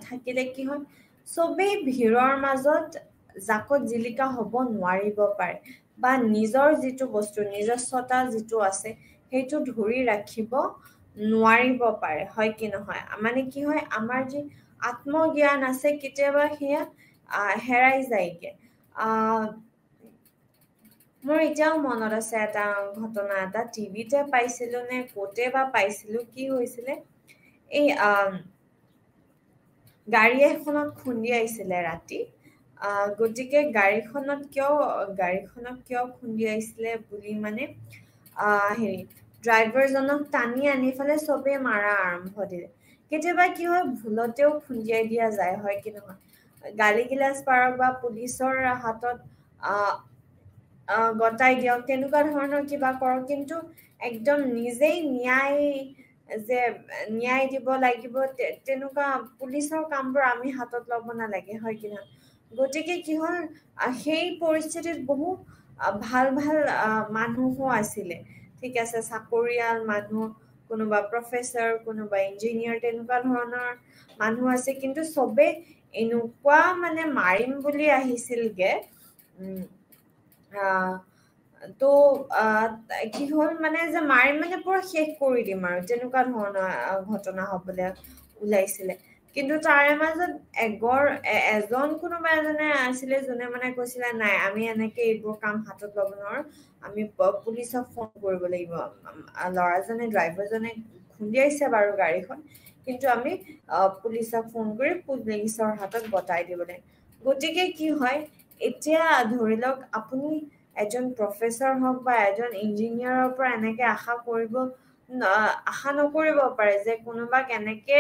S1: থাকিলে কি হয় চবেই ভিৰৰ মাজত জাকত জিলিকা হ'ব নোৱাৰিব পাৰে বা নিজৰ যিটো বস্তু নিজস্বতা যিটো আছে সেইটো ধৰি ৰাখিব নোৱাৰিব পাৰে হয় কি নহয় মানে কি হয় আমাৰ যি আত্মজ্ঞান আছে কেতিয়াবা সেয়া হেৰাই যায়গে মোৰ এতিয়াও মনত আছে এটা ঘটনা এটা টিভিতে পাইছিলো নে ক'তে বা পাইছিলো কি হৈছিলে এই গাড়ী এখনত খুন্দিয়াইছিলে ৰাতি গতিকে গাড়ীখনত কিয় খুন্দিয়াইছিলে বুলি মানে হেৰি ড্ৰাইভাৰজনক টানি আনি ফালে চবেই মাৰা আৰম্ভ দিলে কেতিয়াবা কি হয় ভুলতেও খুন্দিয়াই দিয়া যায় হয় কি নহয় গালি গিলাচ পাৰক বা পুলিচৰ হাতত গতাই দিয়ক তেনেকুৱা ধৰণৰ কিবা কৰক কিন্তু একদম নিজেই ন্যায় দিব লাগিব তেনেকুৱা পুলিচৰ কামবোৰ আমি হাতত ল'ব নালাগে হয় কি নহয় গতিকে কি হ'ল সেই পৰিস্থিতিত বহু ভাল মানুহো আছিলে ঠিক আছে চাকৰিয়াল মানুহ কোনোবা প্ৰফেসৰ কোনোবা ইঞ্জিনিয়াৰ তেনেকুৱা ধৰণৰ মানুহ আছে কিন্তু সবে এনেকুৱা মানে মাৰিম বুলি আহিছিলগে তো কি হ'ল মানে যে মাৰিম মানে পুৰা শেষ কৰি দিম আৰু তেনেকুৱা ধৰণৰ ঘটনা হ'বলৈ ওলাইছিলে কিন্তু তাৰে মাজত এজন কোনোবা এজনে আছিলে যোনে মানে কৈছিলে নাই আমি এনেকে এইবোৰ কাম হাতত ল'ব নোৱাৰো আমি পুলিচক ফোন কৰিব লাগিব ল'ৰাজনে ড্ৰাইভাৰজনে খুন্দিয়াইছে বাৰু গাড়ীখন কিন্তু আমি পুলিচক ফোন কৰি পুলিচৰ হাতত গতাই দিব লাগে গতিকে কি হয় এতিয়া ধৰি লওক আপুনি এজন প্ৰফেসৰ হওক বা এজন ইঞ্জিনিয়াৰৰ পৰা এনেকে আশা নকৰিব পাৰে যে কোনোবাক এনেকে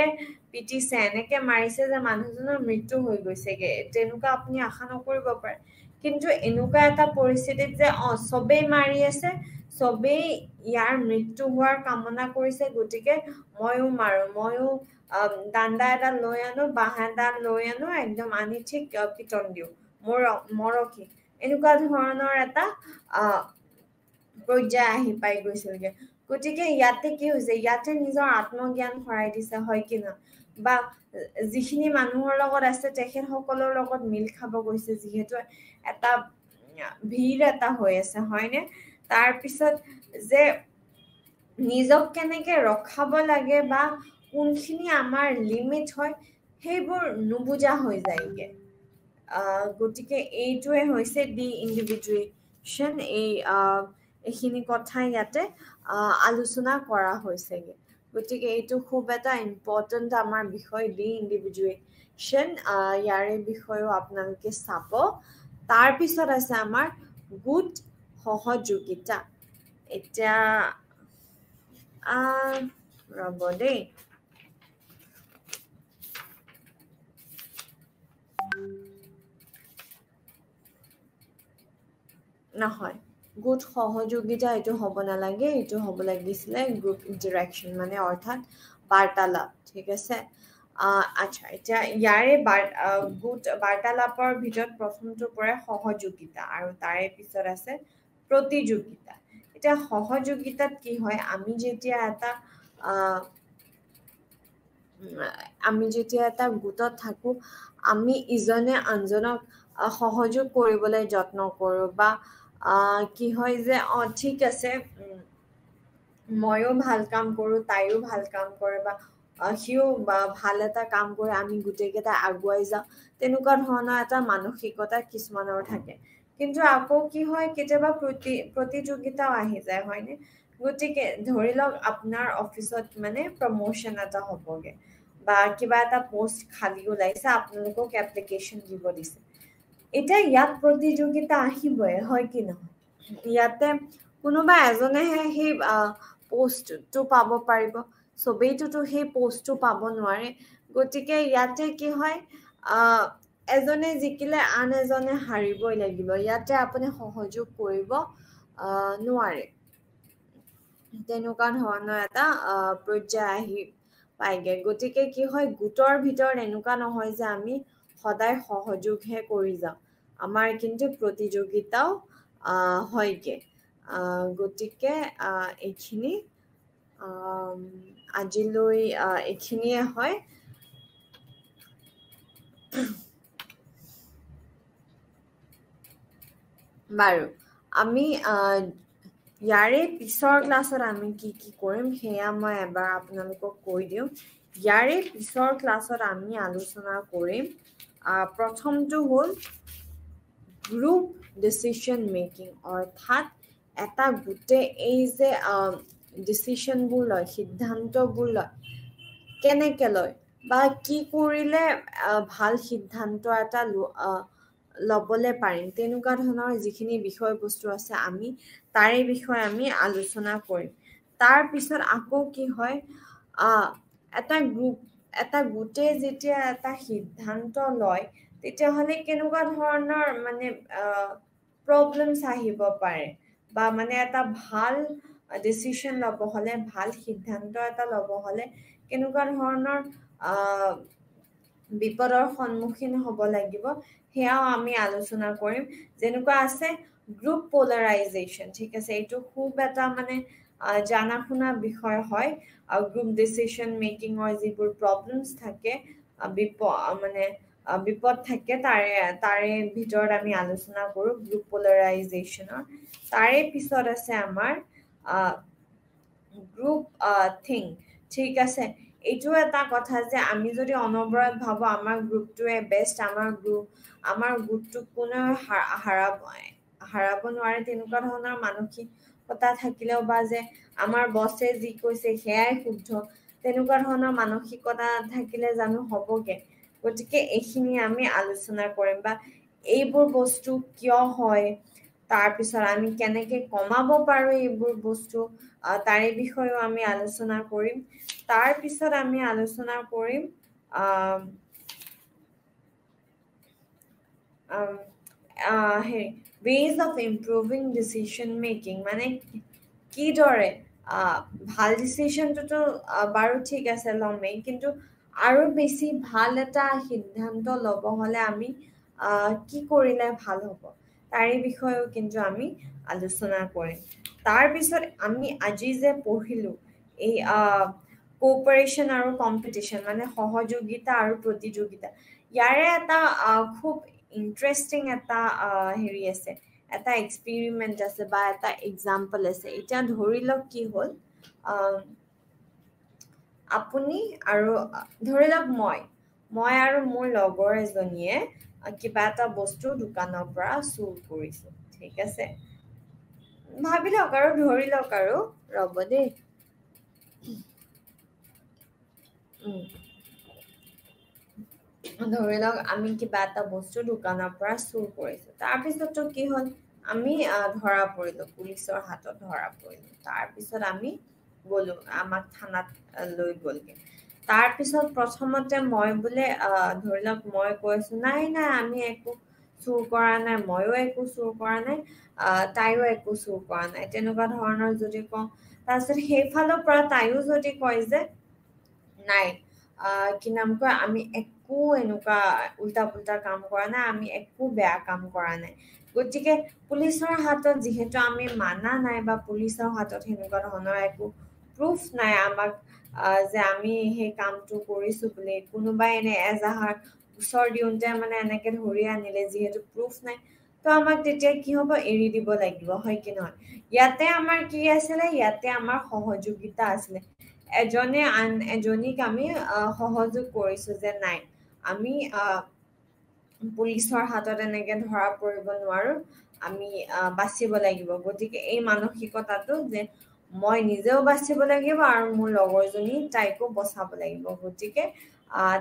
S1: পিটিছে এনেকে মাৰিছে যে মানুহজনৰ মৃত্যু হৈ গৈছেগে তেনেকুৱা আপুনি আশা নকৰিব পাৰে কিন্তু এনেকুৱা এটা পৰিস্থিতিত যে সবেই মাৰি আছে সবেই ইয়াৰ মৃত্যু হোৱাৰ কামনা কৰিছে গতিকে ময়ো মাৰো ময়ো দাণ্ডা এটা লৈ আনো বাঁহ এটা লৈ আনো একদম আনি ঠিক পিটন দিওঁ মৰকি এনেকুৱা ধৰণৰ এটা পৰ্যায় আহি পাই গৈছিলগে গতিকে ইয়াতে কি হৈছে ইয়াতে নিজৰ আত্মজ্ঞান হৰাই দিছে হয় কি না বা যিখিনি মানুহৰ লগত আছে তেখেতসকলৰ লগত মিল খাব গৈছে যিহেতু এটা ভিৰ এটা হৈ আছে হয়নে তাৰ পিছত যে নিজক কেনেকে ৰখাব লাগে বা কোনখিনি আমাৰ লিমিট হয় সেইবোৰ নুবুজা হৈ যায়গে গতিকে এইটোৱে হৈছে ডি ইণ্ডিভিজুৱেশ্যন এইখিনি কথা ইয়াতে আলোচনা কৰা হৈছেগে গতিকে এইটো খুব এটা ইম্পৰ্টেণ্ট আমাৰ বিষয় ডি ইণ্ডিভিজুৱেশ্যন ইয়াৰে বিষয়েও আপোনালোকে চাব তাৰপিছত আছে আমাৰ গোট সহযোগিতা এতিয়া ৰ'ব দেই নহয় গোট সহযোগিতা এইটো হ'ব নালাগে এইটো হ'ব লাগিছিলে গ্ৰুপ ইণ্টাৰেকশ্যন মানে অৰ্থাৎ বাৰ্তালাপ ঠিক আছে আচ্ছা এতিয়া ইয়াৰে গোট বাৰ্তালাপৰ ভিতৰত প্ৰথমটো পৰে সহযোগিতা আৰু তাৰে পিছত আছে প্ৰতিযোগিতা এতিয়া সহযোগিতাত কি হয় আমি যেতিয়া এটা গোটত থাকো আমি ইজনে আনজনক সহযোগ কৰিবলৈ যত্ন কৰোঁ বা কি হয় যে ঠিক আছে ময়ো ভাল কাম কৰোঁ তাইও ভাল কাম কৰে বা সিও ভাল এটা কাম কৰে আমি গোটেইকেইটা আগুৱাই যাওঁ তেনেকুৱা ধৰণৰ এটা মানসিকতা কিছুমানৰ থাকে কিন্তু আকৌ কি হয় কেতিয়াবা প্ৰতিযোগিতাও আহি যায় হয়নে গতিকে ধৰি লওক আপোনাৰ অফিচত মানে প্ৰমোশ্যন এটা হ'বগে বা কিবা এটা পোষ্ট খালী ওলাইছে আপোনালোকক এপ্লিকেশ্যন দিব দিছে এতিয়া ইয়াত প্ৰতিযোগিতা আহিবই হয় কি নহয় ইয়াতে কোনোবা এজনেহে সেই পোষ্টটো পাব পাৰিব চবেইটোতো সেই পোষ্টটো পাব নোৱাৰে গতিকে ইয়াতে কি হয় এজনে জিকিলে আন এজনে হাৰিবই লাগিব ইয়াতে আপুনি সহযোগ কৰিব নোৱাৰে তেনেকুৱা ধৰণৰ এটা পৰ্যায় আহি পাইগে গতিকে কি হয় গোটৰ ভিতৰত এনেকুৱা নহয় যে আমি সদায় সহযোগহে কৰি যাওঁ আমাৰ কিন্তু প্ৰতিযোগিতাও হয়গে গতিকে এইখিনি আজিলৈ এইখিনিয়ে হয় বাৰু আমি ইয়াৰে পিছৰ ক্লাছত আমি কি কৰিম সেয়া মই এবাৰ আপোনালোকক কৈ দিওঁ ইয়াৰে পিছৰ ক্লাছত আমি আলোচনা কৰিম প্ৰথমটো হ'ল গ্ৰুপ ডিচিশ্যন মেকিং অৰ্থাৎ এটা গোটে এই যে ডিচিশ্যনবোৰ লয় সিদ্ধান্তবোৰ লয় কেনেকৈ লয় বা কি কৰিলে ভাল সিদ্ধান্ত এটা লবলে পাৰিম তেনেকুৱা ধৰণৰ যিখিনি বিষয়বস্তু আছে আমি তাৰে বিষয়ে আমি আলোচনা কৰিম তাৰ পিছত আকৌ কি হয় এটা গোটে যেতিয়া এটা সিদ্ধান্ত লয় তেতিয়াহ'লে কেনেকুৱা ধৰণৰ মানে প্ৰব্লেমছ আহিব পাৰে বা মানে এটা ভাল ডিচিশন ল'ব হ'লে ভাল সিদ্ধান্ত এটা ল'ব হ'লে কেনেকুৱা ধৰণৰ বিপদৰ সন্মুখীন হ'ব লাগিব সেয়াও আমি আলোচনা কৰিম যেনেকুৱা আছে গ্ৰুপ পোলাৰাইজেশ্যন ঠিক আছে এইটো খুব এটা মানে জানা শুনা বিষয় হয় গ্ৰুপ ডিচিশন মেকিঙৰ যিবোৰ প্ৰব্লেমছ থাকে বিপদ থাকে তাৰে ভিতৰত আমি আলোচনা কৰোঁ গ্ৰুপ পোলাৰাইজেশ্যনৰ তাৰে পিছত আছে আমাৰ গ্ৰুপ থিং ঠিক আছে এইটো এটা কথা যে আমি যদি অনবৰত ভাবো আমাৰ গ্ৰুপটোৱে বেষ্ট আমাৰ গ্ৰুপটোক কোনেও হাৰাব নোৱাৰে তেনেকুৱা ধৰণৰ মানসিকতা থাকিলেও বা যে আমাৰ বছে যি কৈছে সেয়াই শুদ্ধ তেনেকুৱা ধৰণৰ মানসিকতা থাকিলে জানো হ'বগে গতিকে এইখিনি আমি আলোচনা কৰিম বা এইবোৰ বস্তু কিয় হয় তাৰপিছত আমি কেনেকে কমাব পাৰো এইবোৰ বস্তু তাৰে বিষয়েও আমি আলোচনা কৰিম তাৰ পিছত আমি আলোচনা কৰিম ways of improving decision making মানে কিদৰে ভাল ডিচিশনটোতো বাৰু ঠিক আছে ল'মেই কিন্তু আৰু বেছি ভাল এটা সিদ্ধান্ত ল'ব হ'লে আমি কি কৰিলে ভাল হ'ব তাৰে বিষয়েও কিন্তু আমি আলোচনা কৰিম তাৰপিছত আমি আজি যে পঢ়িলো এই কোঅপাৰেশ্যন আৰু কম্পিটিশ্যন মানে সহযোগিতা আৰু প্ৰতিযোগিতা ইয়াৰে এটা খুব ইণ্টাৰেষ্টিং এটা হেৰি আছে এটা এক্সপেৰিমেণ্ট আছে বা এটা এক্সাম্পল আছে এতিয়া ধৰি লওক কি হ'ল আপুনি আৰু ধৰি লওক মই আৰু মোৰ লগৰ এজনীয়ে কিবা এটা বস্তু দোকানৰ পৰা চুৰ কৰিছো ঠিক আছে ভাবি লওক আৰু ধৰি লওক আৰু ৰ'ব দেই ধৰি লওক আমি কিবা এটা বস্তু দোকানৰ পৰা চুৰ কৰিছো তাৰপিছততো কি হ'ল আমি ধৰা পৰিলো পুলিচৰ হাতত ধৰা পৰিলো তাৰপিছত আমি গ'লো আমাক থানাত লৈ গ'লগে তাৰপিছত প্ৰথমতে মই বোলে ধৰি লওক মই কৈছো নাই আমি একো চুৰ কৰা নাই ময়ো একো চুৰ কৰা নাই তাইও একো চুৰ কৰা নাই তেনেকুৱা ধৰণৰ যদি কওঁ তাৰপিছত সেইফালৰ পৰা তাইও যদি কয় যে নাই কি নাম কয় আমি একো এনেকুৱা উল্টা পুল্টা কাম কৰা নাই আমি একো বেয়া কাম কৰা নাই গতিকে পুলিচৰ হাতত যিহেতু আমি মানা নাই বা পুলিচৰ হাতত সেনেকুৱা ধৰণৰ একো প্ৰুফ নাই আমাক যে আমি সেই কামটো কৰিছো বুলি কোনোবাই এনে এজাহাৰ ওচৰ দিওঁতে মানে এনেকে ধৰি আনিলে যিহেতু প্ৰুফ নাই তো আমাক তেতিয়া কি হ'ব এৰি দিব লাগিব হয় কি নহয় ইয়াতে আমাৰ কি আছিলে ইয়াতে আমাৰ সহযোগিতা আছিলে এজনে আন এজনীক আমি সহযোগ কৰিছো যে নাই আমি পুলিচৰ হাতত এনেকে ধৰা পৰিব নোৱাৰো আমি বাচিব লাগিব গতিকে এই মানসিকতাটো যে মই নিজেও বাচিব লাগিব আৰু মোৰ লগৰজনী তাইকো বচাব লাগিব গতিকে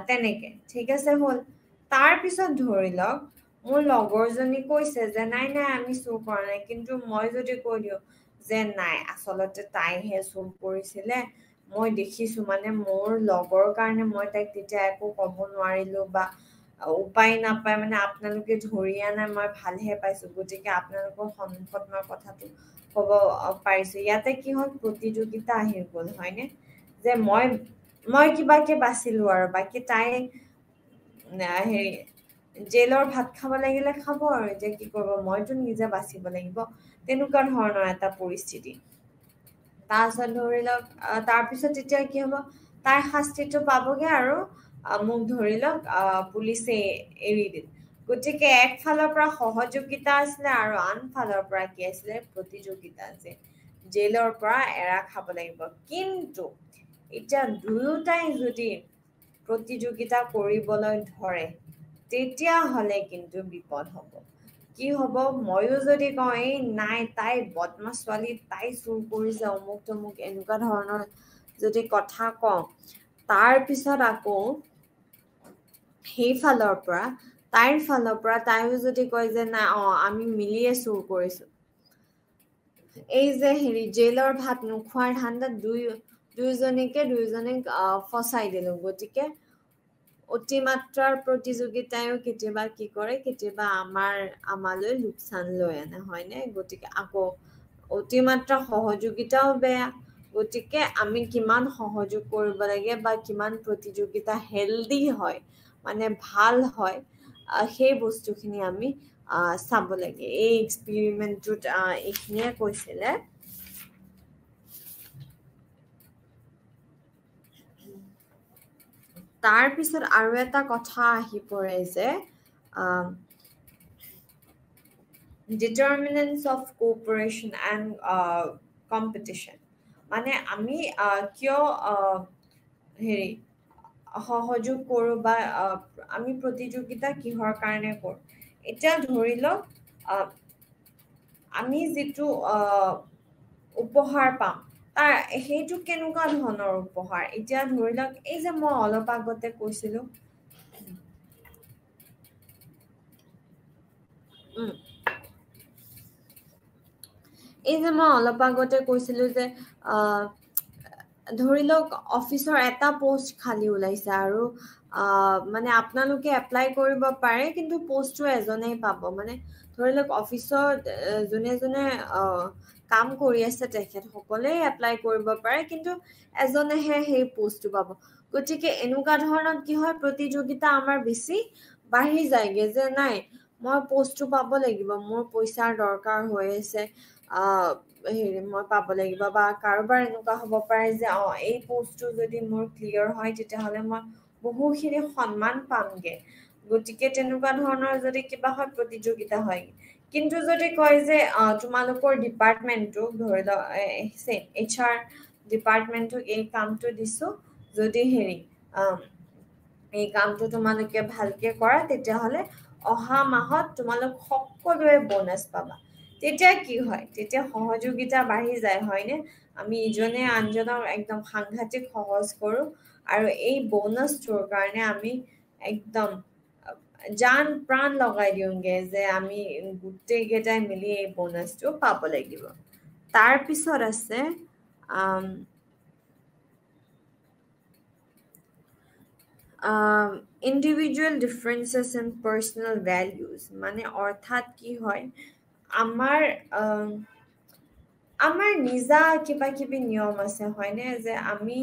S1: তেনেকে ঠিক আছে হ'ল তাৰ পিছত ধৰি লওক মোৰ লগৰজনী কৈছে যে নাই আমি চুৰ কৰা নাই কিন্তু মই যদি কৈ দিওঁ যে নাই আচলতে তাইহে চুৰ কৰিছিলে মই দেখিছো মানে মোৰ লগৰ কাৰণে মই তাইক তেতিয়া একো ক'ব নোৱাৰিলো বা উপায় নাপায় মানে আপোনালোকে ধৰি আনা মই ভালহে পাইছো গতিকে আপোনালোকৰ সন্মুখত মই কথাটো ক'ব পাৰিছো ইয়াতে কি হ'ল প্ৰতিযোগিতা আহি গ'ল হয়নে যে মই কিবাকে বাচিলো আৰু বাকী তাই হেৰি জেলৰ ভাত খাব লাগিলে খাব আৰু এতিয়া কি কৰিব মইতো নিজে বাচিব লাগিব তেনেকুৱা ধৰণৰ এটা পৰিস্থিতি তাৰপিছত ধৰি লওক তাৰপিছত তেতিয়া কি হ'ব তাই শাস্তিটো পাবগে আৰু মোক ধৰি লওক পুলিচে এৰি দিল গতিকে একফালৰ পৰা সহযোগিতা আছিলে আৰু আনফালৰ পৰা কি আছিলে প্ৰতিযোগিতা যে জেলৰ পৰা এৰা খাব লাগিব কিন্তু এতিয়া দুয়োটাই যদি প্ৰতিযোগিতা কৰিবলৈ ধৰে তেতিয়াহ'লে কিন্তু বিপদ হ'ব কি হ'ব ময়ো যদি কওঁ এই নাই তাই বদমাছ ছোৱালী তাই চুৰ কৰিছে অমুক তমুক এনেকুৱা ধৰণৰ যদি কথা কওঁ তাৰ পিছত আকৌ সেইফালৰ পৰা তাইৰ ফালৰ পৰা তাইও যদি কয় যে নাই আমি মিলিয়ে চুৰ কৰিছো, এই যে হেৰি জেলৰ ভাত নোখোৱাৰ ধান্দাত দুইজনে ফচাই দিলো। গতিকে অতিমাত্ৰাৰ প্ৰতিযোগিতায়ো কেতিয়াবা কি কৰে, কেতিয়াবা আমালৈ লোকচান লৈ আনে, হয়নে? গতিকে আকৌ অতিমাত্ৰা সহযোগিতাও বেয়া। গতিকে আমি কিমান সহযোগ কৰিব লাগে বা কিমান প্ৰতিযোগিতা হেলদি হয়, মানে ভাল হয়, সেই বস্তুখিনি আমি চাব লাগে। এই এক্সপেৰিমেণ্টটোত এইখিনিয়ে কৈছিলে। তাৰ পিছত আৰু এটা কথা আহি পৰে যে determinants of cooperation and competition, মানে আমি কিয় হেৰি সহযোগ কৰোঁ বা আমি প্ৰতিযোগিতা কিহৰ কাৰণে কৰোঁ। এতিয়া ধৰি লওক আমি যিটো উপহাৰ পাম তাৰ সেইটো কেনেকুৱা ধৰণৰ উপহাৰ। এতিয়া ধৰি লওক এই যে মই অলপ আগতে কৈছিলো যে ধৰি লওক অফিচৰ এটা পোষ্ট খালী ওলাইছে আৰু মানে আপোনালোকে এপ্লাই কৰিব পাৰে, কিন্তু পোষ্টটো এজনেই পাব। মানে ধৰি লওক অফিচত যোনে কাম কৰি আছে তেখেতসকলে এপ্লাই কৰিব পাৰে, কিন্তু এজনেহে সেই পোষ্টটো পাব। গতিকে এনেকুৱা ধৰণৰ কি হয়, প্ৰতিযোগিতা আমাৰ বেছি বাঢ়ি যায়গে যে নাই মই পোষ্টটো পাব লাগিব, মোৰ পইচাৰ দৰকাৰ হৈ আছে, হেৰি মই পাব লাগিব। বা কাৰোবাৰ এনেকুৱা হ'ব পাৰে যে এই পোষ্টটো যদি মোৰ ক্লিয়াৰ হয় তেতিয়াহ'লে মই বহুখিনি সন্মান পামগে। গতিকে তেনেকুৱা ধৰণৰ যদি কিবা হয় প্ৰতিযোগিতা হয়। কিন্তু যদি কয় যে তোমালোকৰ ডিপাৰ্টমেণ্টটোক ধৰি লওক HR ডিপাৰ্টমেণ্টটোক এই কামটো দিছো, যদি হেৰি এই কামটো তোমালোকে ভালকে কৰা তেতিয়াহ'লে অহা মাহত তোমালোক সকলোৱে বোনাছ পাবা। তেতিয়া কি হয়, তেতিয়া সহযোগিতা বাঢ়ি যায়, হয়নে? আমি ইজনে আনজনক একদম সাংঘাতিক সহজ কৰো আৰু এই বোনাছটোৰ কাৰণে আমি একদম জান প্ৰাণ লগাই দিওঁগে যে আমি গোটেই কেইটাই মিলি এই বোনাছটো পাব লাগিব। তাৰ পিছত আছে individual differences in personal values, মানে অৰ্থাৎ কি হয়, আমাৰ নিজা কিবা কিবি নিয়ম আছে, হয়নে? যে আমি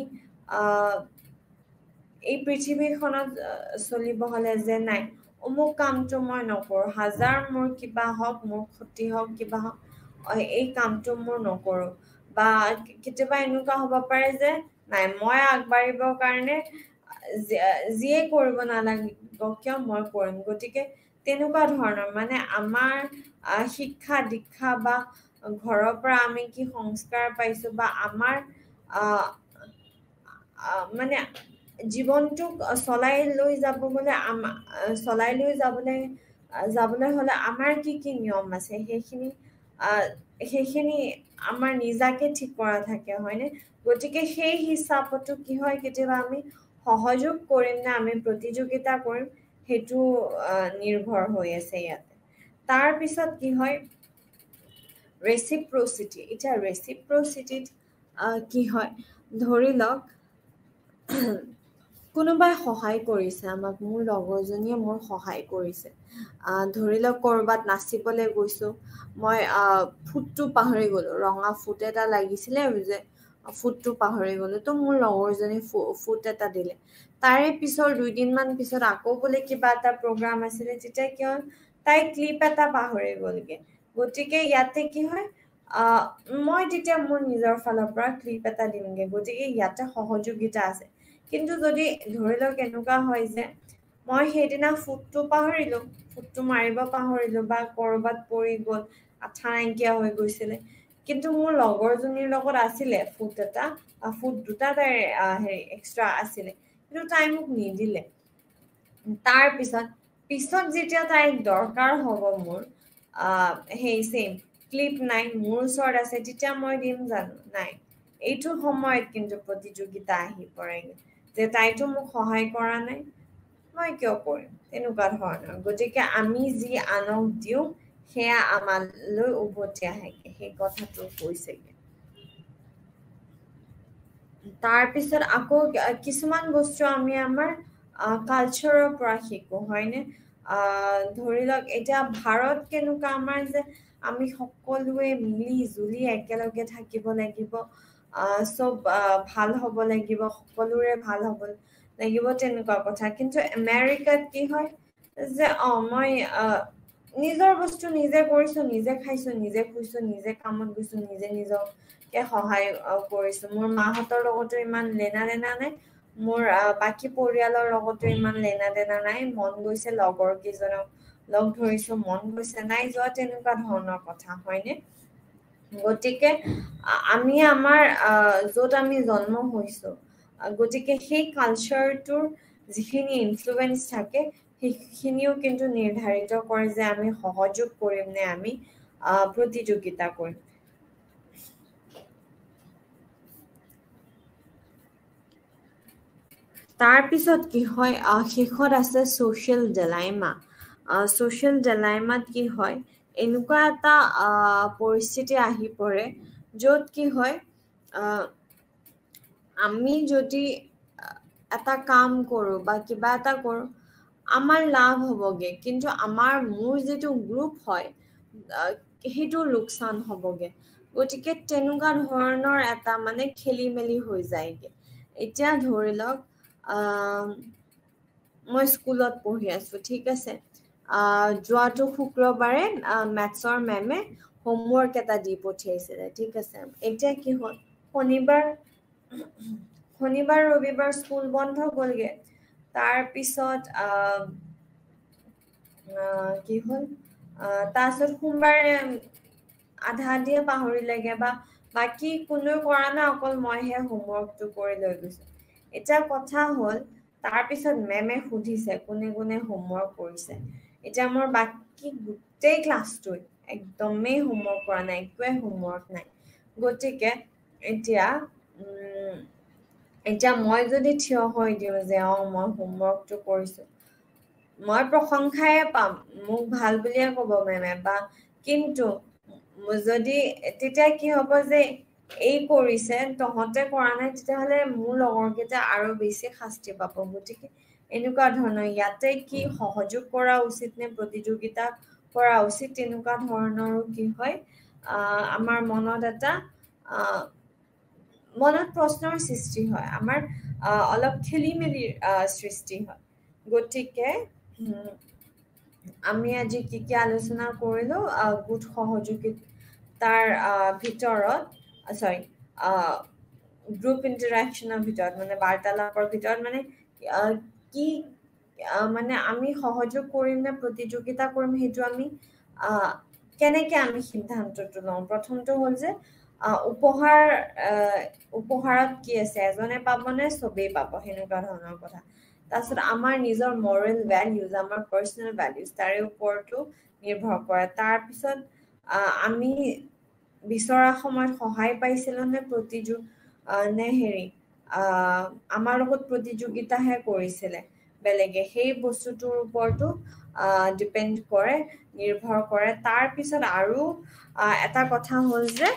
S1: এই পৃথিৱীখনত চলিব হলে যে নাই অমুক কামটো মই নকৰো, হাজাৰ মোৰ কিবা হওক, মোৰ ক্ষতি হওক, কিবা হওক, এই কামটো মোৰ নকৰো। বা কেতিয়াবা এনেকুৱা হ'ব পাৰে যে নাই মই আগবাঢ়িবৰ কাৰণে যিয়ে কৰিব নালাগিব কিয় মই কৰিম। গতিকে তেনেকুৱা ধৰণৰ মানে আমাৰ শিক্ষা দীক্ষা বা ঘৰৰ পৰা আমি কি সংস্কাৰ পাইছো বা আমাৰ মানে জীৱনটোক চলাই লৈ যাবলৈ হলে আমাৰ কি কি নিয়ম আছে সেইখিনি আমাৰ নিজাকে ঠিক কৰা থাকে, হয়নে? গতিকে সেই হিচাপতো কি হয়, কেতিয়াবা আমি সহযোগ কৰিম নে আমি প্ৰতিযোগিতা কৰিম সেইটো নিৰ্ভৰ হৈ আছে ইয়াতে। তাৰ পিছত কি হয়, ৰেচিপ্ৰচিটি। এতিয়া ৰেচিপ্ৰচিটিত কি হয়, ধৰি লওক কোনোবাই সহায় কৰিছে আমাক, মোৰ লগৰজনীয়ে মোৰ সহায় কৰিছে। ধৰি লওক কৰবাত নাচিবলৈ গৈছো, মই ফুটটো পাহৰি গলো, ৰঙা ফুট এটা লাগিছিলে যে ফুটটো পাহৰি গলো, তো মোৰ লগৰজনী ফুট এটা দিলে। তাৰে পিছৰ 2 দিনমান পিছত আকৌ বোলে কিবা এটা প্ৰগ্ৰাম আছিলে, তেতিয়া কি হ'ল তাই ক্লিপ এটা পাহৰি গলগে। গতিকে ইয়াতে কি হয়, মই তেতিয়া মোৰ নিজৰ ফালৰ পৰা ক্লিপ এটা দিমগে। গতিকে ইয়াতে সহযোগিতা আছে। কিন্তু যদি ধৰি লওক এনেকুৱা হয় যে মই সেইদিনা ফুটটো পাহৰিলো, ফুটটো মাৰিব পাহৰিলো বা কৰবাত পৰি গল, আঠা নাইকিয়া হৈ গৈছিলে, কিন্তু মোৰ লগৰজনীৰ লগত আছিলে ফুট এটা বা ফুট দুটা তাইৰ হেৰি এক্সট্ৰা আছিলে, কিন্তু তাই মোক নিদিলে। তাৰ পিছত যেতিয়া তাইক দৰকাৰ হ'ব মোৰ সেই চেম ক্লিপ নাই মোৰ ওচৰত আছে, তেতিয়া মই দিম জানো? নাই। এইটো সময়ত কিন্তু প্ৰতিযোগিতা আহি পৰেগে যে তাইতো মোক সহায় কৰা নাই, মই কিয় কৰিম তেনেকুৱা ধৰণৰ গতিকে আমি যি আনক দিওঁ সেয়া আমালৈ উভতি আহেগে সেই কথাটো কৈছেগে তাৰ পিছত আকৌ কিছুমান বস্তু আমি আমাৰ কালচাৰৰ পৰা শিকো হয়নে ধৰি লওক এতিয়া ভাৰত কেনেকুৱা আমাৰ যে আমি সকলোৱে মিলি জুলি একেলগে থাকিব লাগিব সব ভাল হ'ব লাগিব সকলোৰে ভাল হ'ব লাগিব তেনেকুৱা কথা কিন্তু আমেৰিকাত কি হয় যে মই নিজৰ বস্তু নিজে কৰিছো নিজে খাইছো নিজে শুইছো নিজে কামত গৈছো নিজে নিজকে সহায় কৰিছো মোৰ মাহঁতৰ লগতো ইমান লেনা দেনা নাই মোৰ বাকী পৰিয়ালৰ লগতো ইমান লেনা দেনা নাই মন গৈছে লগৰ কেইজনক লগ ধৰিছো মন গৈছে নাই যোৱা তেনেকুৱা ধৰণৰ কথা হয়নে গতিকে আমি আমাৰ য'ত আমি জন্ম হৈছো গতিকে সেই কালচাৰটোৰ যিখিনি ইনফ্লুৱেঞ্চ থাকে সেইখিনিও কিন্তু নিৰ্ধাৰিত কৰে যে আমি সহযোগ কৰিম নে আমি প্ৰতিযোগিতা কৰিম তাৰ পিছত কি হয় শেষত আছে social dilemma social dilemmaত কি হয় এনেকুৱা এটা পৰিস্থিতি আহি পৰে য'ত কি হয় আমি যদি এটা কাম কৰো বা কিবা এটা কৰো আমাৰ লাভ হ'বগে কিন্তু মোৰ যিটো গ্ৰুপ হয় সেইটো লোকচান হ'বগে গতিকে তেনেকুৱা ধৰণৰ এটা মানে খেলি মেলি হৈ যায়গে এতিয়া ধৰি লওক মই স্কুলত পঢ়ি আছো ঠিক আছে যোৱাটো শুক্ৰবাৰে মেথছৰ মেমে হোমৱৰ্ক এটা দি পঠিয়াইছিলে ঠিক আছে এতিয়া কি হ'ল শনিবাৰ ৰবিবাৰ স্কুল বন্ধ গ'লগে তাৰ পিছত কি হ'ল তাৰপিছত সোমবাৰে আধা দিয়ে পাহৰিলেগে বা বাকী কোনো কৰা নাই অকল মইহে হোমৱৰ্কটো কৰি লৈ গৈছো এতিয়া কথা হ'ল তাৰ পিছত মেমে সুধিছে কোনে কোনে হোমৱৰ্ক কৰিছে এতিয়া মোৰ বাকী গোটেই ক্লাছটোত একদমেই হোমৱৰ্ক কৰা নাই একোৱে হোমৱৰ্ক নাই গতিকে এতিয়া মই যদি থিয় হৈ দিওঁ যে মই হোমৱৰ্কটো কৰিছো মই প্ৰশংসাই পাম মোক ভাল বুলিয়ে ক'ব মেমে বা কিন্তু যদি তেতিয়া কি হ'ব যে এই কৰিছে তহঁতে কৰা নাই তেতিয়াহ'লে মোৰ লগৰ কেইটা আৰু বেছি শাস্তি পাব গতিকে এনেকুৱা ধৰণৰ ইয়াতে কি সহযোগ কৰা উচিত নে প্ৰতিযোগিতা কৰা উচিত তেনেকুৱা ধৰণৰো কি হয় আমাৰ মনত এটা মনত প্ৰশ্নৰ সৃষ্টি হয় আমাৰ অলপ খেলি মেলিৰ সৃষ্টি হয় গতিকে আমি আজি কি কি আলোচনা কৰিলো গোট সহযোগিতাৰ ভিতৰত গ্ৰুপ ইণ্টাৰেকশ্যনৰ ভিতৰত মানে বাৰ্তালাপৰ ভিতৰত মানে কি মানে আমি সহযোগ কৰিম নে প্ৰতিযোগিতা কৰিম সেইটো আমি কেনেকে আমি সিদ্ধান্তটো লওঁ প্ৰথমটো হ'ল যে উপহাৰত কি আছে এজনে পাবনে চবেই পাব সেনেকুৱা ধৰণৰ কথা তাৰপিছত আমাৰ নিজৰ মৰেল ভেলিউজ আমাৰ পাৰ্চনেল ভেলিউজ তাৰে ওপৰতো নিৰ্ভৰ কৰে তাৰপিছত আমি বিচৰা সময়ত সহায় পাইছিলো নে আমাৰ লগত প্ৰতিযোগিতাহে কৰিছিলে বেলেগে সেই বস্তুটোৰ ওপৰতো ডিপেণ্ড কৰে নিৰ্ভৰ কৰে তাৰপিছত আৰু এটা কথা হ'ল যে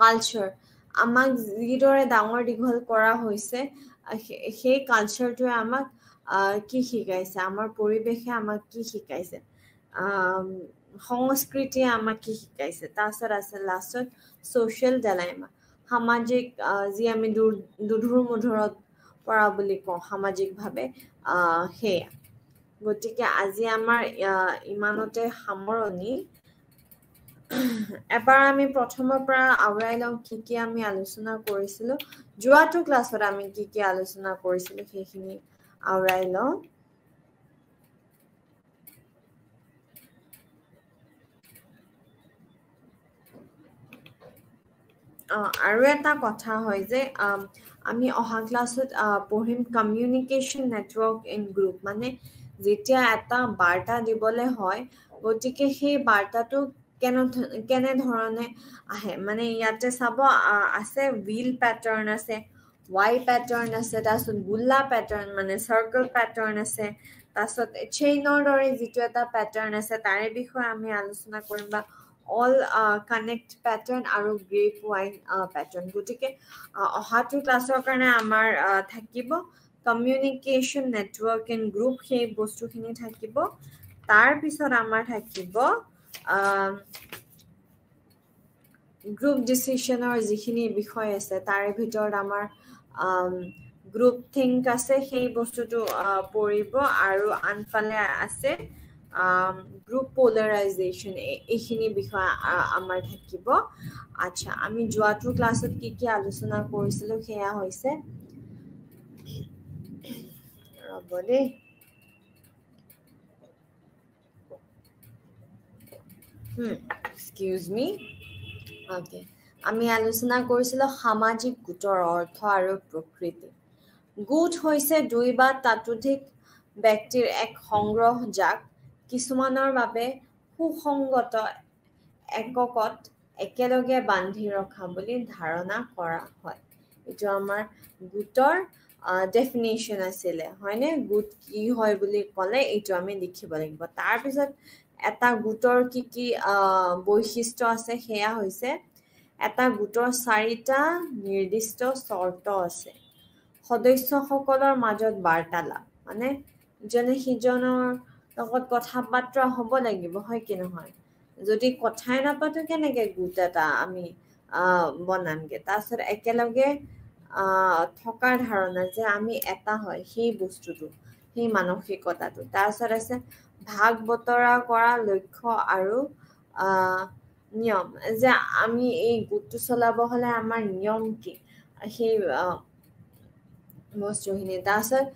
S1: কালচাৰ আমাক যিদৰে ডাঙৰ দীঘল কৰা হৈছে সেই কালচাৰটোৱে আমাক কি শিকাইছে আমাৰ পৰিৱেশে আমাক কি শিকাইছে সংস্কৃতিয়ে আমাক কি শিকাইছে তাৰপিছত আছে লাষ্টত ছ'চিয়েল ডাইলেমা সামাজিক যি আমি দুধুৰ মুধুৰত পৰা বুলি কওঁ সামাজিকভাৱে সেয়া গতিকে আজি আমাৰ ইমানতে সামৰণি এবাৰ আমি প্ৰথমৰ পৰা আওৰাই লওঁ কি কি আমি আলোচনা কৰিছিলো যোৱাটো ক্লাছত আমি কি কি আলোচনা কৰিছিলো সেইখিনি আওৰাই লওঁ আৰু এটা কথা হয় যে আমি অহা ক্লাছত পঢ়িম কমিউনিকেশ্যন নেটৱৰ্ক ইন গ্ৰুপ মানে যেতিয়া এটা বাৰ্তা দিবলৈ হয় গতিকে সেই বাৰ্তাটো কেনেধৰণে আহে মানে ইয়াতে চাব আছে হুইল পেটাৰ্ণ আছে Y pattern আছে তাৰপিছত গুল্লা pattern মানে circle pattern আছে তাৰপিছত চেইনৰ দৰে যিটো এটা pattern আছে তাৰে বিষয়ে আমি আলোচনা কৰিম বা all connect pattern আৰু grapevine pattern গতিকে অহাটো ক্লাছৰ কাৰণে আমাৰ থাকিব communication network and group সেই বস্তুখিনি থাকিব তাৰ পিছত আমাৰ থাকিব গ্ৰুপ ডিসিশনৰ যিখিনি বিষয় আছে তাৰে ভিতৰত আমাৰ গ্ৰুপ থিংক আছে সেই বস্তুটো পঢ়িব আৰু আনফালে আছে গ্ৰুপ পোলাৰাইজেশ্যন এইখিনি বিষয় আমাৰ থাকিব আচ্ছা আমি যোৱাটো ক্লাছত কি কি আলোচনা কৰিছিলো সেয়া হৈছে ৰ'ব দেই এক্সকিউজ মি ওকে আমি আলোচনা কৰিছিলো সামাজিক গোটৰ অৰ্থ আৰু প্ৰকৃতি গোট হৈছে দুই বা তাতোধিক ব্যক্তিৰ এক সংগ্ৰহ যাক কিছুমানৰ বাবে সুসংগত এককত একেলগে বান্ধি ৰখা বুলি ধাৰণা কৰা হয় এইটো আমাৰ গোটৰ ডেফিনেশ্যন আছিলে হয়নে গোট কি হয় বুলি ক'লে এইটো আমি লিখিব লাগিব তাৰ পিছত এটা গোটৰ কি কি বৈশিষ্ট্য আছে সেয়া হৈছে এটা গোটৰ 4টা নিৰ্দিষ্ট চৰ্ত আছে সদস্যসকলৰ মাজত বাৰ্তালাপ মানে ইজনে সিজনৰ লগত কথা বাৰ্তা হ'ব লাগিব হয় কি নহয় যদি কথাই নাপাতো কেনেকে গোট এটা আমি বনামগে তাৰপিছত একেলগে থকাৰ ধাৰণা যে আমি এটা হয় সেই বস্তুটো সেই মানসিকতাটো তাৰপিছত আছে ভাগ বতৰা কৰা লক্ষ্য আৰু নিয়ম যে আমি এই গোটটো চলাব হলে আমাৰ নিয়ম কি সেই বস্তুখিনি তাৰপিছত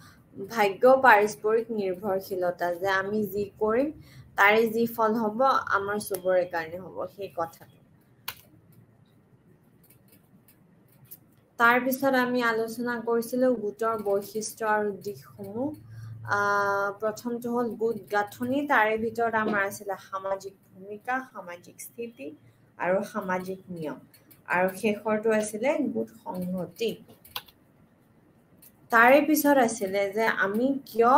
S1: ভাগ্য পাৰস্পৰিক নিৰ্ভৰশীলতা যে আমি যি কৰিম তাৰে যি ফল হ'ব আমাৰ চবৰে কাৰণে হ'ব সেই কথাটো তাৰ পিছত আমি আলোচনা কৰিছিলো গোটৰ বৈশিষ্ট্য আৰু দিশসমূহ প্ৰথমটো হ'ল গোট গাঁথনি তাৰে ভিতৰত আমাৰ আছিলে সামাজিক ভূমিকা সামাজিক স্থিতি আৰু সামাজিক নিয়ম আৰু শেষৰটো আছিলে গোট সংহতি তাৰে পিছত আছিলে যে আমি কিয়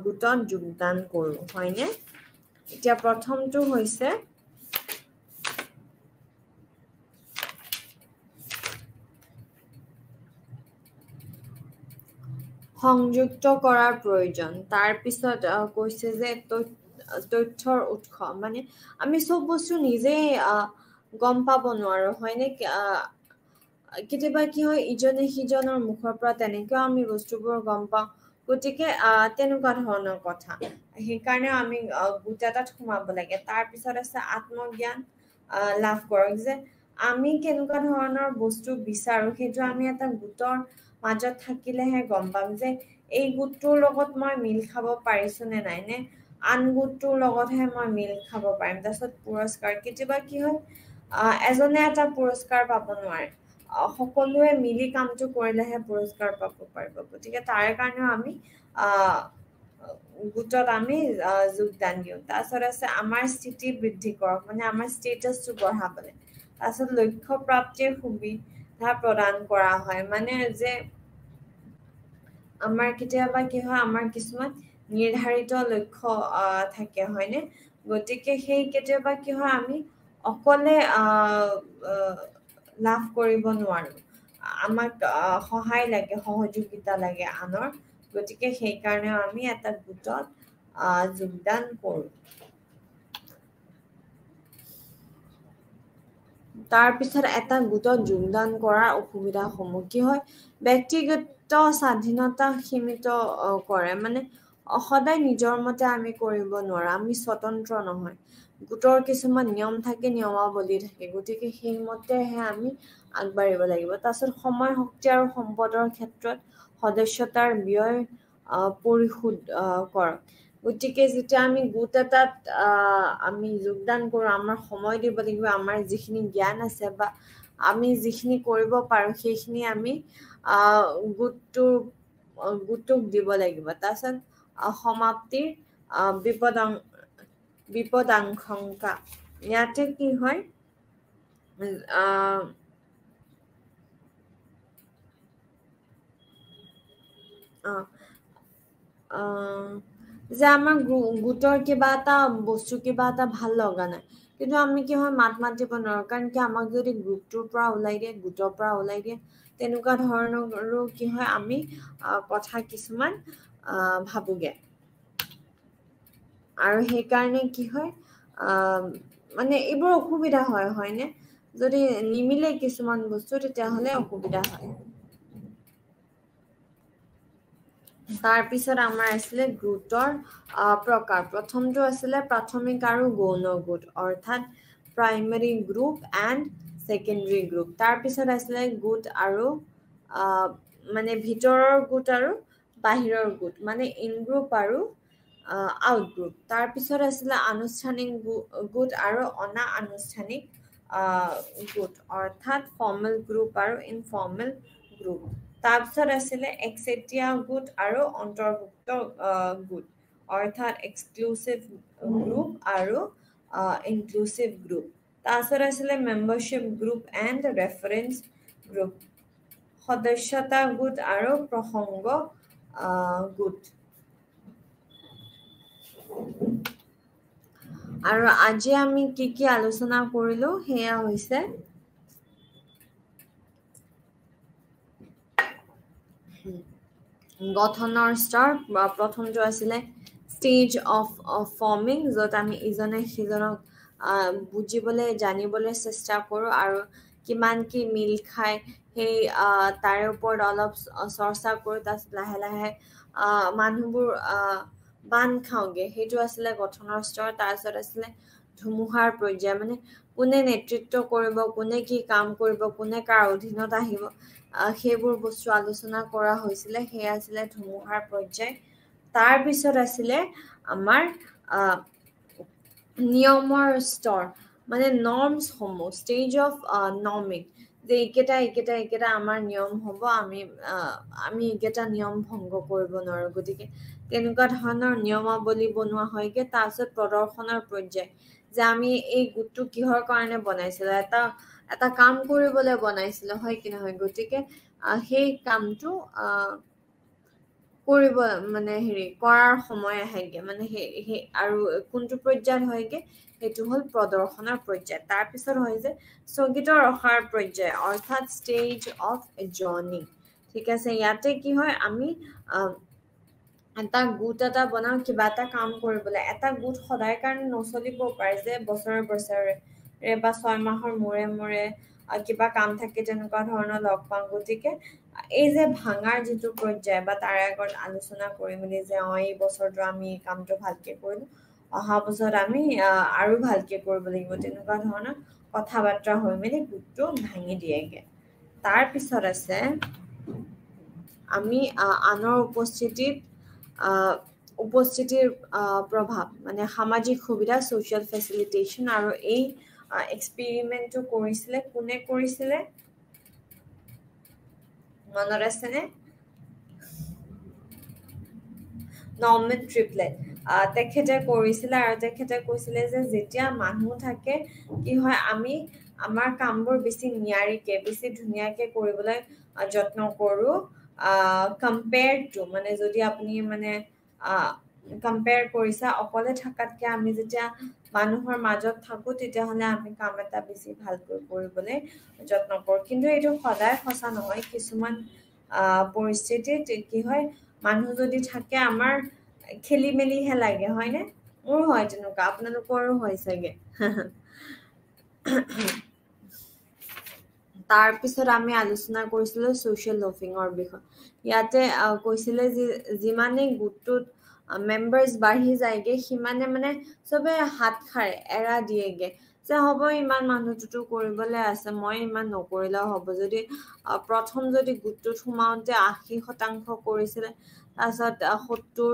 S1: গোটত যোগদান কৰোঁ হয়নে এতিয়া প্ৰথমটো হৈছে সংযুক্ত কৰাৰ প্ৰয়োজন তাৰ পিছত কৈছে যে তথ্যৰ উৎস মানে আমি সব বস্তু নিজে গম পাব নোৱাৰো হয়নে কেতিয়াবা কি হয় ইজনে সিজনৰ মুখৰ পৰা তেনেকৈ আমি বস্তুবোৰ গম পাওঁ গতিকে তেনেকুৱা ধৰণৰ কথা সেইকাৰণে আমি গোট এটাত সোমাব লাগে তাৰ পিছত আছে আত্মজ্ঞান লাভ কৰক যে আমি কেনেকুৱা ধৰণৰ বস্তু বিচাৰো সেইটো আমি এটা গোটৰ মাজত থাকিলেহে গম পাম যে এই গোটটোৰ লগত মই মিল খাব পাৰিছো নে নাই নে আন গোটটোৰ লগতহে মই মিল খাব পাৰিম তাৰপিছত পুৰস্কাৰ কেতিয়াবা কি হয় এজনে এটা পুৰস্কাৰ পাব নোৱাৰে সকলোৱে মিলি কামটো কৰিলেহে পুৰস্কাৰ পাব পাৰিব গতিকে তাৰ কাৰণেও আমি গোটত আমি যোগদান দিওঁ তাৰপিছত আছে আমাৰ স্থিতি বৃদ্ধি কৰক মানে আমাৰ ষ্টেটাছটো বঢ়াবলৈ তাৰপিছত লক্ষ্য প্ৰাপ্তিৰ সুবিধা প্ৰদান কৰা হয় মানে যে আমাৰ কেতিয়াবা কি হয় আমাৰ কিছুমান নিৰ্ধাৰিত লক্ষ্য থাকে হয়নে গতিকে সেই কেতিয়াবা কি হয় আমি অকলে লাভ কৰিব নোৱাৰো আমাক সহায় লাগে সহযোগিতা লাগে আনৰ গতিকে সেইকাৰণে আমি এটা গোটত যোগদান কৰোঁ তাৰ পিছত এটা গোটত যোগদান কৰাৰ অসুবিধাসমূহ কি হয় ব্যক্তিগত স্বাধীনতা সীমিত কৰে মানে সদায় নিজৰ মতে আমি কৰিব নোৱাৰো আমি স্বতন্ত্ৰ নহয় গোটৰ কিছুমান নিয়ম থাকে নিয়মাৱলী থাকে গতিকে সেইমতেহে আমি আগবাঢ়িব লাগিব তাৰপিছত সময় শক্তি আৰু সম্পদৰ ক্ষেত্ৰত সদস্যতাৰ ব্যয় পৰিশোধ কৰক গতিকে যেতিয়া আমি গোট এটাত আমি যোগদান কৰোঁ আমাৰ সময় দিব লাগিব আমাৰ যিখিনি জ্ঞান আছে বা আমি যিখিনি কৰিব পাৰো সেইখিনি আমি গোটটোক দিব লাগিব তাৰপিছত সমাপ্তিৰ বিপদাশংকা ইয়াতে কি হয় যে আমাৰ গোটৰ কিবা এটা বস্তু কিবা এটা ভাল লগা নাই কিন্তু আমি কি হয় মাত মাতিব নোৱাৰো কাৰণ কি আমাক যদি গ্ৰুপটোৰ পৰা ওলাই দিয়ে গোটৰ পৰা ওলাই দিয়ে তেনেকুৱা ধৰণৰো কি হয় আমি কথা কিছুমান ভাবোগে আৰু সেই কাৰণে কি হয় মানে এইবোৰ অসুবিধা হয় হয়নে যদি নিমিলে কিছুমান বস্তু তেতিয়াহলে অসুবিধা হয় তাৰ পিছত আমাৰ আছিল গোটৰ প্ৰকাৰ প্ৰথমটো আছিল প্ৰাথমিক আৰু গৌণ গোট অৰ্থাৎ primary group and secondary group তাৰ পিছত আছিল গোট আৰু মানে ভিতৰৰ গোট আৰু বাহিৰৰ গোট মানে ইন গ্ৰুপ আৰু আউট গ্ৰুপ তাৰ পিছত আছিল আনুষ্ঠানিক গোট আৰু অনা আনুষ্ঠানিক গোট অৰ্থাৎ ফৰ্মেল গ্ৰুপ আৰু ইনফৰ্মেল গ্ৰুপ তাৰপিছত আছিলে একচেটিয়া গোট আৰু অন্তৰ্ভুক্ত গোট অৰ্থাৎ এক্সক্লুসিভ গ্ৰুপ আৰু ইনক্লুসিভ গ্ৰুপ তাৰপিছত আছিলে membership group and reference group সদস্যতা গোট আৰু প্ৰসংগ গোট আৰু আজি আমি কি আলোচনা কৰিলো সেয়া হৈছে গঠনৰ স্তৰ প্ৰথমটো আছিলে ষ্টেজ অফ ফৰ্মিং য'ত আমি ইজনে সিজনক বুজিবলৈ জানিবলৈ চেষ্টা কৰোঁ আৰু কিমান কি মিল খায় সেই তাৰে ওপৰত অলপ চৰ্চা কৰোঁ তাৰপিছত লাহে লাহে মানুহবোৰ বান্ধ খাওঁগে সেইটো আছিলে গঠনৰ স্তৰ তাৰপিছত আছিলে ধুমুহাৰ পৰ্যায় মানে কোনে নেতৃত্ব কৰিব কোনে কি কাম কৰিব কোনে কাৰ অধীনত আহিব সেইবোৰ বস্তু আলোচনা কৰা হৈছিলে সেয়া আছিলে ধুমুহাৰ পৰ্যায় তাৰ পিছত আছিলে আমাৰ নিয়মৰ স্তৰ মানে নৰ্মছ সমূহ ষ্টেজ অফ নৰ্মিং যে এইকেইটা আমাৰ নিয়ম হ'ব আমি এইকেইটা নিয়ম ভংগ কৰিব নোৱাৰো গতিকে তেনেকুৱা ধৰণৰ নিয়মাৱলী বনোৱা হয়গে তাৰপিছত প্ৰদৰ্শনৰ পৰ্যায় যে আমি এই গোটটো কিহৰ কাৰণে বনাইছিলো এটা কাম কৰিবলৈ বনাইছিলো হয় কি নহয় গতিকে সেই কামটো কৰিব মানে কৰাৰ সময় আহেগে মানে সেই আৰু কোনটো পৰ্যায়ত হয়গে সেইটো হল প্ৰদৰ্শনৰ পৰ্যায় তাৰ পিছত হয় যে স্থগিত ৰখাৰ পৰ্যায় অৰ্থাৎ ষ্টেজ অফ এডজৰ্নিং ঠিক আছে ইয়াতে কি হয় আমি এটা গোট এটা বনাও কিবা এটা কাম কৰিবলৈ এটা গোট সদায় কাৰণে নচলিব পাৰে যে বছৰে বা 6 মাহৰ মূৰে কিবা কাম থাকে তেনেকুৱা ধৰণৰ লগ পাওঁ গতিকে এই যে ভাঙাৰ যিটো পৰ্যায় বা তাৰে আগত আলোচনা কৰি মেলি যে এই বছৰটো আমি কামটো ভালকে কৰিলো অহা বছৰত আমি আৰু ভালকে কৰিব লাগিব তেনেকুৱা ধৰণৰ কথা বাৰ্তা হৈ মেলি গোটটো ভাঙি দিয়েগে তাৰ পিছত আছে আমি আনৰ উপস্থিতিৰ প্ৰভাৱ মানে সামাজিক সুবিধা social facilitation আৰু এই এক্সপেৰিমেন্টটো কৰিছিলে কোনে কৰিছিলে মনত আছেনে নৰ্মেন ট্ৰিপলেট তেখেতে কৰিছিলে আৰু তেখেতে কৈছিলে যে যেতিয়া মানুহ থাকে কি হয় আমি আমাৰ কামবোৰ বেছি নিয়াৰিকে বেছি ধুনীয়াকে কৰিবলৈ যত্ন কৰো কম্পেয়াৰ টু মানে যদি আপুনি মানে কম্পেয়াৰ কৰিছা অকলে থাকাতকে আমি যেতিয়া মানুহৰ মাজত থাকো তেতিয়াহলে আমি কাম এটা বেছি ভালকৈ কৰিবলৈ যত্ন কৰো কিন্তু এইটো সদায় সঁচা নহয় কিছুমান পৰিস্থিতিত কি হয় মানুহ যদি থাকে আমাৰ খেলি মেলিহে লাগে হয়নে মোৰ হয় তেনেকুৱা আপোনালোকৰো হয় চাগে তাৰ পিছত আমি আলোচনা কৰিছিলো সোশ্যাল লফিঙৰ বিষয় ইয়াতে কৈছিলে যে যিমানে গোটটোত মেম্বাৰ্স বাঢ়ি যায়গে সিমানে মানে সবে হাত খাৰে এৰা দিয়েগে যে হ'ব ইমান মানুহটোতো কৰিবলৈ আছে মই ইমান নকৰিলেও হ'ব যদি প্ৰথম যদি গোটটোত সোমাওঁতে 80% কৰিছিলে তাৰপিছত 70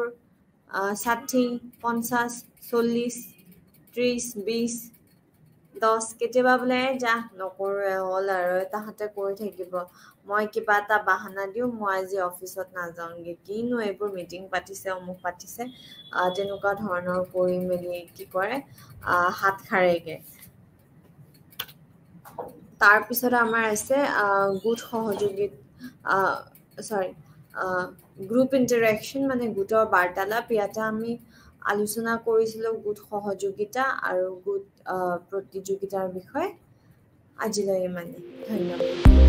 S1: 60 50 40 30 20 10 কেতিয়াবা বোলে যা নকৰোৱে হ'ল আৰু তাহাঁতে কৰি থাকিব মই কিবা এটা বাহানা দিও মই আজি অফিচত নাযাওঁগে কিনো এইবোৰ মিটিং পাতিছে অমুক পাতিছে তেনেকুৱা ধৰণৰ কৰি মেলি কি কৰে হাত খাৰেগে তাৰ পিছত আমাৰ আছে গোট সহযোগী গ্ৰুপ ইণ্টাৰেকশ্যন মানে গোটৰ বাৰ্তালাপ ইয়াতে আমি আলোচনা কৰিছিলোঁ গোট সহযোগিতা আৰু গোট প্ৰতিযোগিতাৰ বিষয়ে আজিলৈ ইমানেই ধন্যবাদ